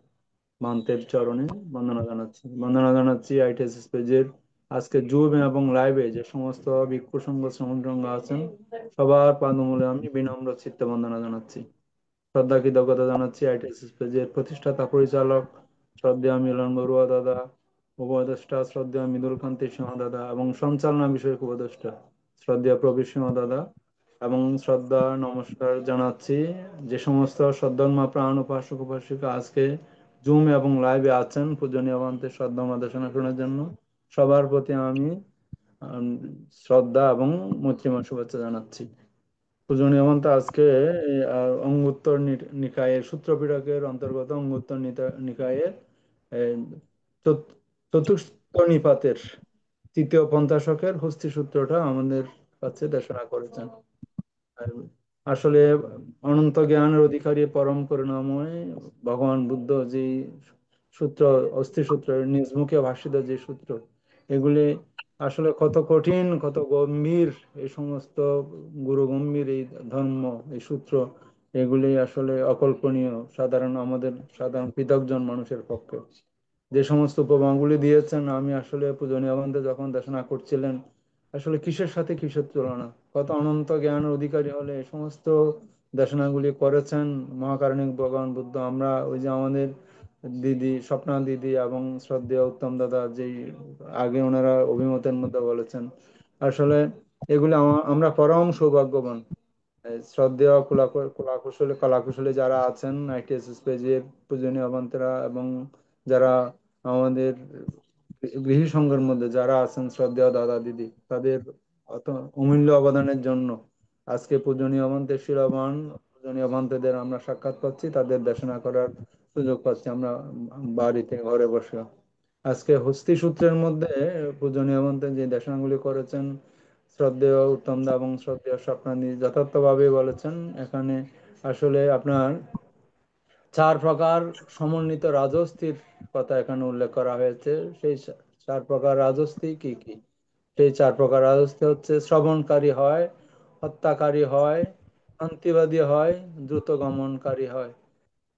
ভান্তের চরণে বন্দনা জানাচ্ছি ITSS পেজের আজকে জুম এবং লাইভে যে সমস্ত ভিক্ষু সংঘ শ্রমণ আছেন সবার পাদমূলে আমি বিনম্র চিত্তে বন্দনা জানাচ্ছি। শ্রদ্ধা কৃতজ্ঞতা জানাচ্ছি ITSS পেজের প্রতিষ্ঠাতা পরিচালক শ্রদ্ধেয় মিলন বড়ুয়া দাদা, উপদেষ্টা শ্রদ্ধেয় মৃদুল কান্তি সিংহ দাদা এবং সঞ্চালনা বিষয়ক উপদেষ্টা শ্রদ্ধেয় প্রবীর সিংহ দাদা এবং শ্রদ্ধা নমস্কার জানাচ্ছি যে সমস্ত সদ্ধর্মা প্রাণ উপাসক উপাসিকা আজকে জুম এবং লাইভে আছেন পূজনীয় ভান্তের শ্রদ্ধা দেশনা শোনার জন্য। সবার প্রতি আমি শ্রদ্ধা এবং মৈত্রীময় শুভেচ্ছা জানাচ্ছি। পূজনীয় ভান্ত আজকে অঙ্গুত্তর নিকায়ের সূত্রপিটকের অন্তর্গত অঙ্গুত্তর নিকায়ের চতুর্থ নিপাতের তৃতীয় পঞ্চাশকের হস্তি সূত্রটা আমাদের কাছে দেশনা করেছেন। আসলে অনন্ত জ্ঞানের অধিকারী পরম করুণাময় ভগবান বুদ্ধ যে সূত্র, অস্থি সূত্র, নিজ মুখে ভাষিত যে সূত্র, এগুলি আসলে কত কঠিন, কত গম্ভীর, এই সমস্ত গুরু গম্ভীর এই ধর্ম, এই সূত্র, এগুলি আসলে অকল্পনীয় আমাদের সাধারণ পৃথকজন মানুষের পক্ষে। যে সমস্ত উপমাগুলি দিয়েছেন, আমি আসলে পূজনীয় বন্ধে যখন দেশনা করছিলেন আসলে কিসের সাথে কিসের তুলনা, কত অনন্ত জ্ঞানের অধিকারী হলে এই সমস্ত দেশনাগুলি করেছেন মহাকারণিক ভগবান বুদ্ধ। আমরা ওই যে আমাদের দিদি স্বপ্না দিদি এবং শ্রদ্ধেয় উত্তম দাদা যেই আগে ওনারা অভিমতের মধ্যে বলেছেন, আসলে এগুলি আমরা পরম সৌভাগ্যবান। শ্রদ্ধেয় কলাকুশলী যারা আছেন ITSS পেজের পূজনীয় অবন্তরা এবং যারা আমাদের গৃহী সংঘের মধ্যে যারা আছেন শ্রদ্ধেয় দাদা দিদি, তাদের অমূল্য অবদানের জন্য আজকে পূজনীয় অবন্তের শিরোবান পূজনীয় অবন্তদের আমরা সাক্ষাৎ পাচ্ছি, তাদের দেশনা করার সুযোগ পাচ্ছি আমরা বাড়িতে ঘরে বসে। আজকে হস্তি সূত্রের মধ্যে পূজনীয় অবন্তে যে দেশনাগুলি করেছেন শ্রদ্ধেয় উত্তম দা এবং শ্রদ্ধেয় স্বপ্নাদি যথার্থভাবে বলেছেন। এখানে আসলে আপনার 4 প্রকার সমন্বিত রাজস্থির কথা এখানে উল্লেখ করা হয়েছে। সেই 4 প্রকার রাজস্থি কি কি? সেই 4 প্রকার রাজস্থি হচ্ছে শ্রবণকারী হয়, হত্যাকারী হয়, শান্তিবাদী হয়, দ্রুতগমনকারী হয়।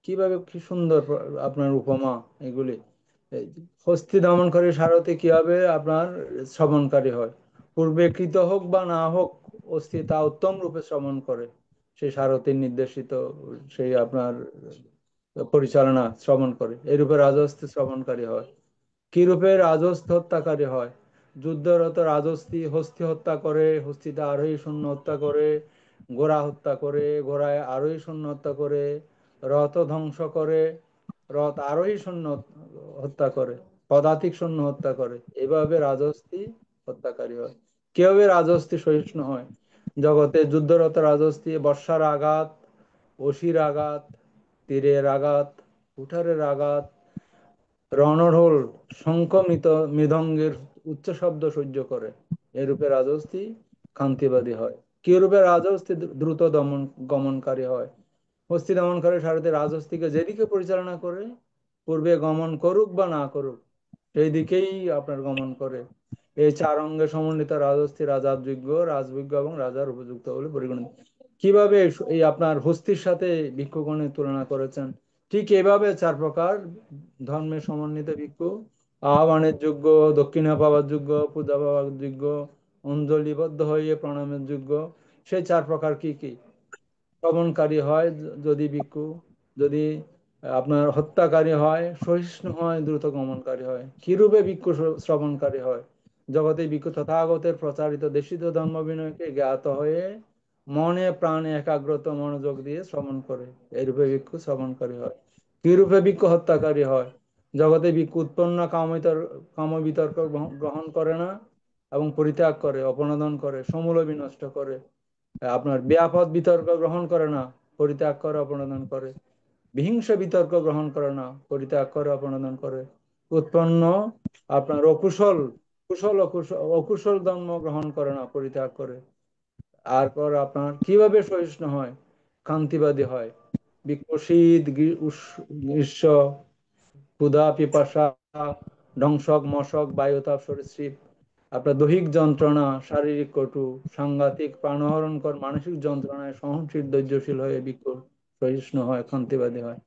কিভাবে, কি সুন্দর আপনার উপমা এগুলি। হস্তি দমনকারী সারথি কি হবে? আপনার শ্রবণকারী হয়। পূর্বে কৃত হোক বা না হোক, অস্থি তা উত্তম রূপে শ্রবণ করে সেই সারথীর নির্দেশিত সেই আপনার পরিচালনা শ্রবণ করে, এরূপে রাজহস্তি শ্রবণকারী হয়। কি রূপে রাজহস্তি হত্যাকারী হয়? যুদ্ধরত রাজহস্তি হস্তি হত্যা করে, হস্তিতে আরোহী সৈন্য হত্যা করে, ঘোড়া হত্যা করে, ঘোড়ায় আরোহী সৈন্য হত্যা করে, রথ ধ্বংস করে, রথ আরোহী সৈন্য হত্যা করে, পদাতিক সৈন্য হত্যা করে। এভাবে রাজহস্তি হত্যাকারী হয়। কিভাবে রাজহস্তি সহিষ্ণু হয়? জগতে যুদ্ধরত রাজহস্তি বর্ষার আঘাত, অসির আঘাত, তীরের আঘাত, কুঠারের আঘাত, রণঢোল, শঙ্খমিত মৃদঙ্গের উচ্চ শব্দ সহ্য করে। এরূপে রাজহস্তি কান্তিবাদী হয়। কি রূপে রাজহস্তি দ্রুত গমনকারী হয়? হস্তি দমনকারী সারথি রাজহস্তিকে যেদিকে পরিচালনা করে, পূর্বে গমন করুক বা না করুক, সেই দিকেই আপনার গমন করে। এই চার অঙ্গে সমন্বিত রাজহস্তি রাজার যোগ্য, রাজযোগ্য এবং রাজার উপযুক্ত বলে পরিগণিত। কিভাবে এই আপনার হস্তির সাথে ভিক্ষুগণের তুলনা করেছেন? ঠিক এভাবে চার প্রকার ধর্মের সমন্বিত ভিক্ষু: আহ্বানের যোগ্য, দক্ষিণা পাওয়ার যোগ্য, পূজা পাওয়ার যোগ্য, অঞ্জলিবদ্ধ হয়ে প্রণামের যোগ্য। সেই চার প্রকার কি কি? শ্রবণকারী হয় যদি ভিক্ষু, যদি আপনার হত্যাকারী হয়, সহিষ্ণু হয়, দ্রুত গমনকারী হয়। কিরূপে ভিক্ষু শ্রবণকারী হয়? জগতে ভিক্ষু তথাগতের প্রচারিত দেশিত ধর্ম বিনয়কে জ্ঞাত হয়ে মনে প্রাণে একাগ্রত মনোযোগ দিয়ে শ্রবণ করে, এরূপে ভিক্ষু শ্রবণকারী হয়। কিরূপে ভিক্ষু হত্যাকারী হয়? জগতে ভিক্ষু উৎপন্ন কাম বিতর্ক গ্রহণ করে না এবং পরিত্যাগ করে, অপনোদন করে, সমূলে বিনষ্ট করে। আপনার ব্যাপদ বিতর্ক গ্রহণ করে না, পরিত্যাগ করে, অপনোদন করে। বিহিংস বিতর্ক গ্রহণ করে না, পরিত্যাগ করে, অপনোদন করে। উৎপন্ন আপনার অকুশল ধর্ম গ্রহণ করে না, পরিত্যাগ করে। তারপর আপনার কিভাবে সহিষ্ণু হয়? কান্তিবাদী হয়। বিকশিত গ্রীষ্ম, ক্ষুধা পিপাসা, ধ্বংসক মশক বায়ুতাপ সরীসৃপ, আপনার দৈহিক যন্ত্রণা, শারীরিক কটু, সাংঘাতিক প্রাণহরণকর মানসিক যন্ত্রণায় সহনশীল ধৈর্যশীল হয়ে ভিক্ষু সহিষ্ণু হয়, কান্তিবাদী হয়।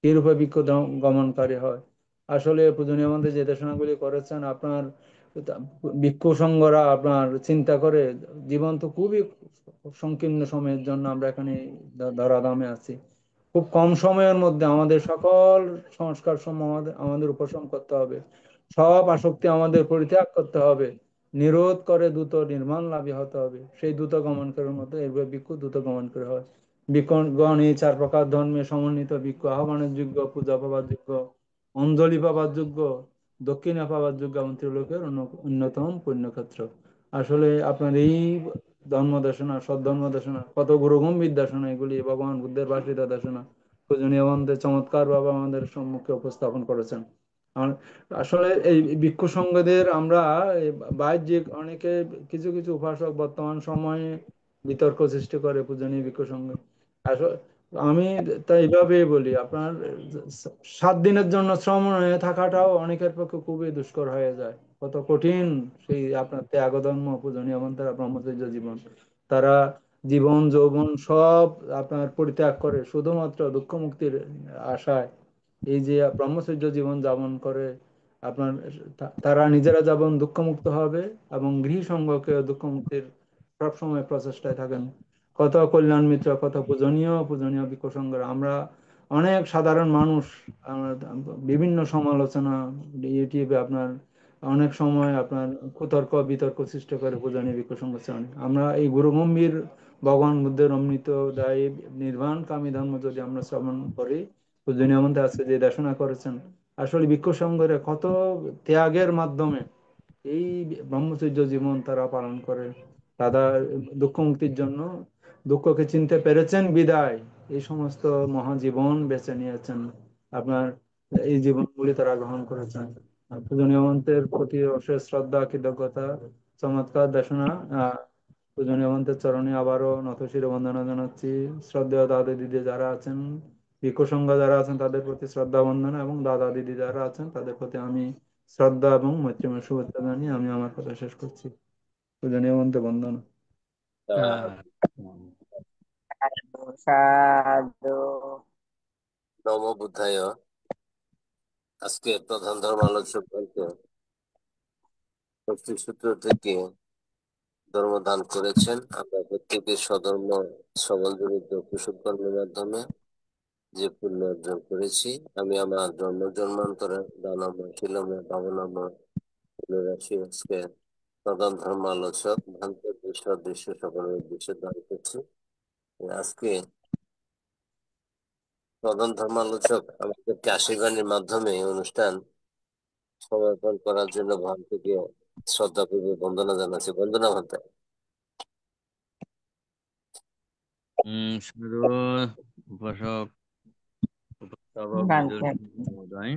কিরূপে ভিক্ষু গমনকারী হয়? আসলে পূজনীয় মন্ত্রী যে দেশনাগুলি করেছেন, আপনার ভিক্ষু সংঘরা আপনার চিন্তা করে, জীবন তো খুবই সংকীর্ণ সময়ের জন্য আমরা এখানে ধরাধামে আছি। খুব কম সময়ের মধ্যে আমাদের সকল সংস্কার সমূহ আমাদের উপশম করতে হবে, সব আসক্তি আমাদের পরিত্যাগ করতে হবে, নিরোধ করে দ্রুত নির্মাণ লাভী হতে হবে। সেই দ্রুত গমনকারীর মধ্যে এরূপে ভিক্ষু দ্রুত গমন করে হয়। ভিক্ষুগণ এই চার প্রকার ধর্মে সমন্বিত ভিক্ষু: আহ্বানের যোগ্য, পূজা পাবার যোগ্য, অঞ্জলি পাবার যোগ্য, দক্ষিণা পাবার যোগ্য এবং ত্রিলোকের অন্যতম পুণ্যক্ষেত্র। আসলে আপনার এই ধর্ম দেশনা, সদ্ধর্ম দেশনা, কত গুরুগম্ভীর দেশনা এগুলি, ভগবান বুদ্ধের ভাষিত দেশনা পূজনীয় মন্ত্রে চমৎকার ভাবে আমাদের সম্মুখে উপস্থাপন করেছেন। আসলে এই ভিক্ষু সংঘদের আমরা বাহ্যিক অনেকে, কিছু কিছু উপাসক বর্তমান সময়ে বিতর্ক সৃষ্টি করে পূজনীয় ভিক্ষু সংঘ। আসলে আমি তাই এইভাবেই বলি, আপনার 7 দিনের জন্য শ্রমণে থাকাটাও অনেকের পক্ষে খুবই দুষ্কর হয়ে যায়। কত কঠিন সেই আপনার ত্যাগ ধর্ম পূজনীয় মন্ত্রা ব্রহ্মচর্য জীবন। তারা জীবন যৌবন সব আপনার পরিত্যাগ করে শুধুমাত্র দুঃখ মুক্তির আশায় এই যে ব্রহ্মচর্য জীবন যাপন করে। আপনার তারা নিজেরা যেমন দুঃখমুক্ত হবে এবং গৃহী সংঘকে দুঃখ মুক্তির সবসময় প্রচেষ্টায় থাকেন। কত কল্যাণ মিত্র, কত পূজনীয় পূজনীয় ভিক্ষু সংঘরা। আমরা অনেক সাধারণ মানুষ, আমরা বিভিন্ন সমালোচনা ইউটিউবে আপনার অনেক সময় আপনার কুতর্ক বিতর্ক সৃষ্টি করে পূজনীয় ভিক্ষু সংঘ শ্রেণী। আমরা এই গুরুগম্ভীর ভগবান বুদ্ধের অমৃত দায়ী নির্বাণ কামী ধর্ম যদি আমরা শ্রবণ করি, পূজনীয় মন্ত্রে আজকে যে দেশনা করেছেন, আসলে ভিক্ষু সংঘরে কত ত্যাগের মাধ্যমে এই ব্রহ্মচর্য জীবন তারা পালন করে। তারা দুঃখ মুক্তির জন্য দুঃখকে চিনতে পেরেছেন বিদায় এই সমস্ত মহাজীবন বেছে নিয়েছেন। আপনার এই জীবনগুলি তারা গ্রহণ করেছেন। পূজনীয় মন্ত্রের প্রতি অশেষ শ্রদ্ধা, কৃতজ্ঞতা, চমৎকার দেশনা। পূজনীয় মন্ত্রের চরণে আবারও নতশিরে বন্দনা জানাচ্ছি। শ্রদ্ধেয় দাদা দিদি যারা আছেন, ভিক্ষু সংঘ যারা আছেন, তাদের প্রতি শ্রদ্ধা বন্দনা, এবং দাদা দিদি যারা আছেন তাদের প্রতি আমি শ্রদ্ধা এবং মৈত্রীময় শুভেচ্ছা জানিয়ে আমি আমার কথা শেষ করছি। পূজনীয় মন্ত্রে বন্দনা। সাধু। নম বুদ্ধায়। আজকে প্রধান ধর্ম আলোচক ষষ্ঠী সূত্র থেকে ধর্ম দান করেছেন। আমরা প্রত্যেকে স্বধর্ম সবল জড়িত কুশল কর্মের মাধ্যমে যে পুণ্য অর্জন করেছি, আমি আমার জন্ম জন্মান্তরে দানময় শিলময় পাবনাময় রাশি আজকে প্রধান ধর্মালোচক ভ্রান্ত দৃশ্য দৃশ্য সকলের উদ্দেশ্যে দান করছি। আজকে প্রধান ধর্মালোচক আমাদেরকে আশীর্বাণীর মাধ্যমে এই অনুষ্ঠান সমাপন করার জন্য ভ্রান্তকে শ্রদ্ধাপূর্বক বন্দনা জানাচ্ছি। বন্দনা ভান্তে। সাধু উপাসক উপস্থাপক বানতে মহোদয়,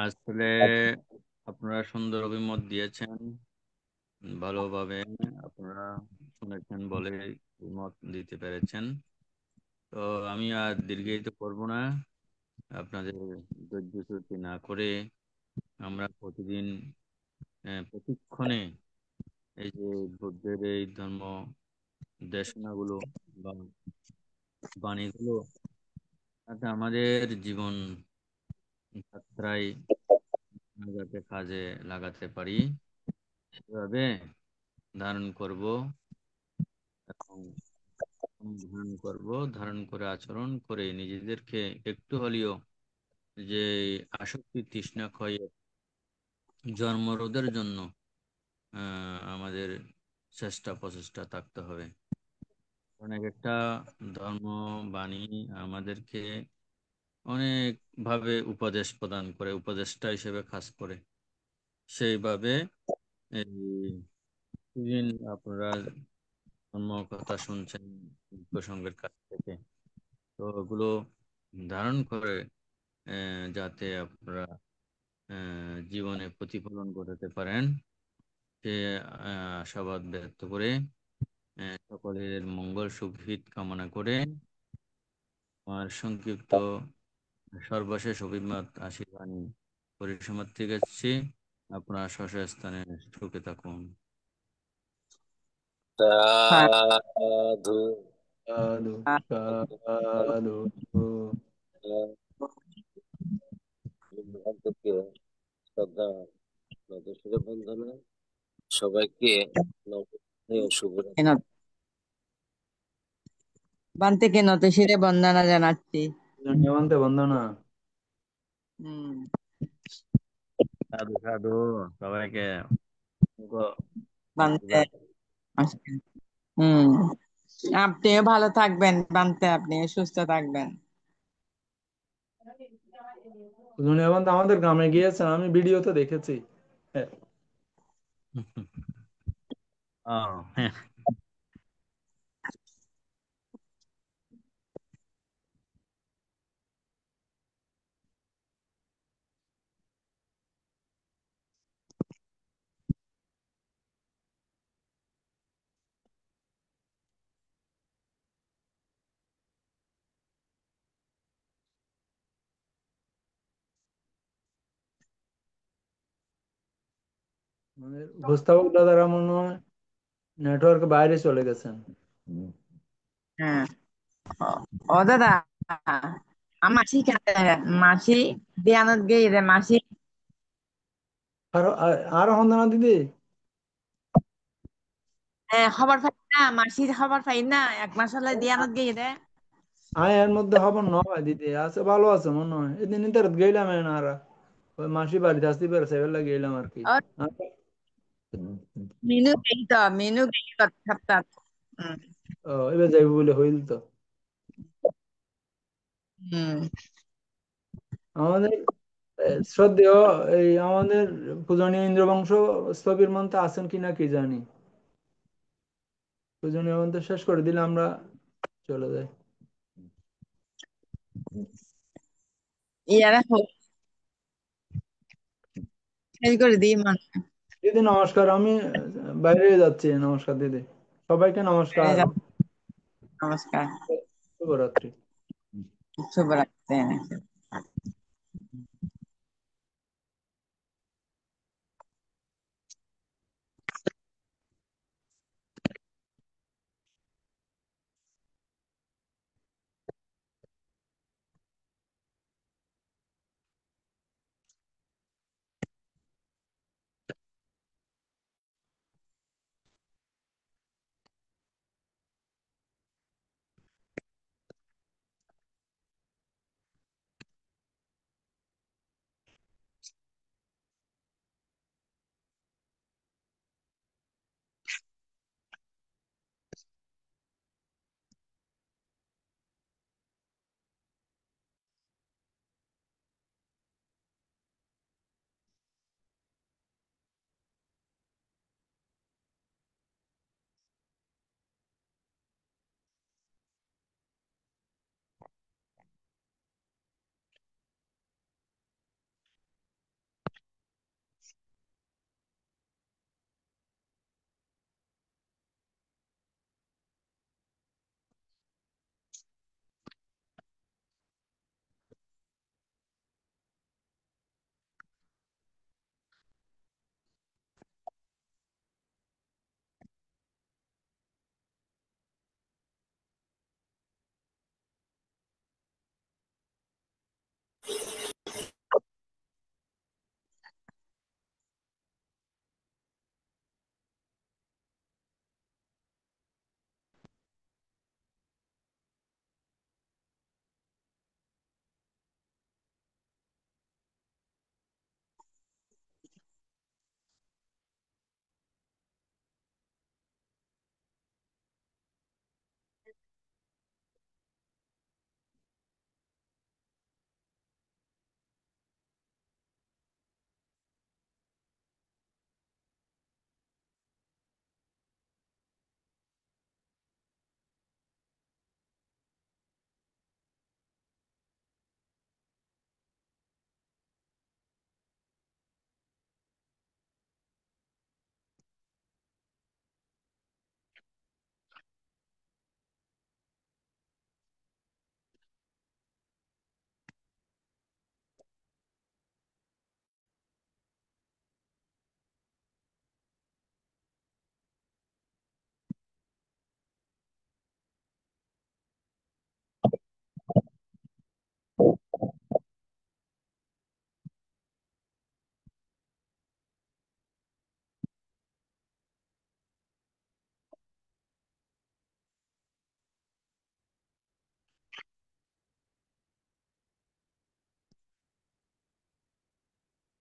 আসলে আপনারা সুন্দর অভিমত দিয়েছেন, ভালোভাবে আপনারা শুনেছেন বলে মত দিতে পেরেছেন। তো আমি আর দীর্ঘায়িত করব না, আপনাদের ধৈর্য চ্যুতি না করে আমরা প্রতিদিন প্রতিক্ষণে এই যে বুদ্ধের এই ধর্ম দেশনাগুলো বা বাণীগুলো যাতে আমাদের জীবন যাত্রায় যাতে কাজে লাগাতে পারি সেভাবে ধারণ করব এবং ধারণ করব, ধারণ করে আচরণ করে নিজেদেরকে একটু হলেও যে আসক্তি তৃষ্ণা ক্ষয়ের জন্মরোধের জন্য আমাদের চেষ্টা প্রচেষ্টা থাকতে হবে। অনেক একটা ধর্ম বাণী আমাদেরকে অনেক ভাবে উপদেশ প্রদান করে, উপদেষ্টা হিসেবে কাজ করে। সেইভাবে এই দিন আপনারা ধর্ম কথা শুনছেন প্রসঙ্গের কাছ থেকে, তো ওগুলো ধারণ করে যাতে আপনারা জীবনে প্রতিফলন ঘটাতে পারেন সে আশাবাদ ব্যক্ত করে সকলের মঙ্গল সুখহিত কামনা করে আমার সংক্ষিপ্ত সর্বশেষ অভিমত আশীর্বাণী পরিসমাপ্তি করছি। আপনার স্থানে সুখে থাকুন। সাধু সাধু সাধু। ভ্রান্তকে শ্রদ্ধা নতশিরে বন্দনা, সবাইকে শুভরাত্রি। বানতে নত শিরে বন্দনা জানাচ্ছি। হেমন্তে বন্দনা। সাধু সাধু সবাইকে বানতে আপনিও ভালো থাকবেন বানতে, আপনিও সুস্থ থাকবেন। হেমন্ত আমাদের গ্রামে গিয়েছেন, আমি ভিডিওতে দেখেছি। হ্যাঁ। উপস্থাপক দাদারা মনে হয় নেটওয়ার্ক বাইরে চলে গেছেন। হ্যাঁ, ও দাদা, মাসি মাসি দিয়ানত গেই রে মাসি। আর আর হন্দনা দিদি খবর পাই না, মাসির খবর পাই না, 1 মাস হলে দিয়ানত গেই রে। আয় এর মধ্যে হবন নয় দিদি আছে, ভালো আছে মনে হয়। এদিন ইন্টার গেলাম আর ওই মাসি বাড়িতে আসতে পেরেছে, এবার গেলাম আর কি। মিনু গেই তো, মিনু গেই গত সপ্তাহ। এবার যাইব বলে হইল তো। আমাদের শ্রদ্ধেয় এই আমাদের পূজনীয় ইন্দ্রবংশ স্থবির মন্ত্রে আছেন কিনা কি জানি। পূজনীয় মন্ত্র শেষ করে দিলে আমরা চলে যাই। ইয়ারা শেষ করে দিই মান। দিদি নমস্কার, আমি বাইরে যাচ্ছি। নমস্কার দিদি, সবাইকে নমস্কার, নমস্কার, শুভরাত্রি। শুভরাত্রি।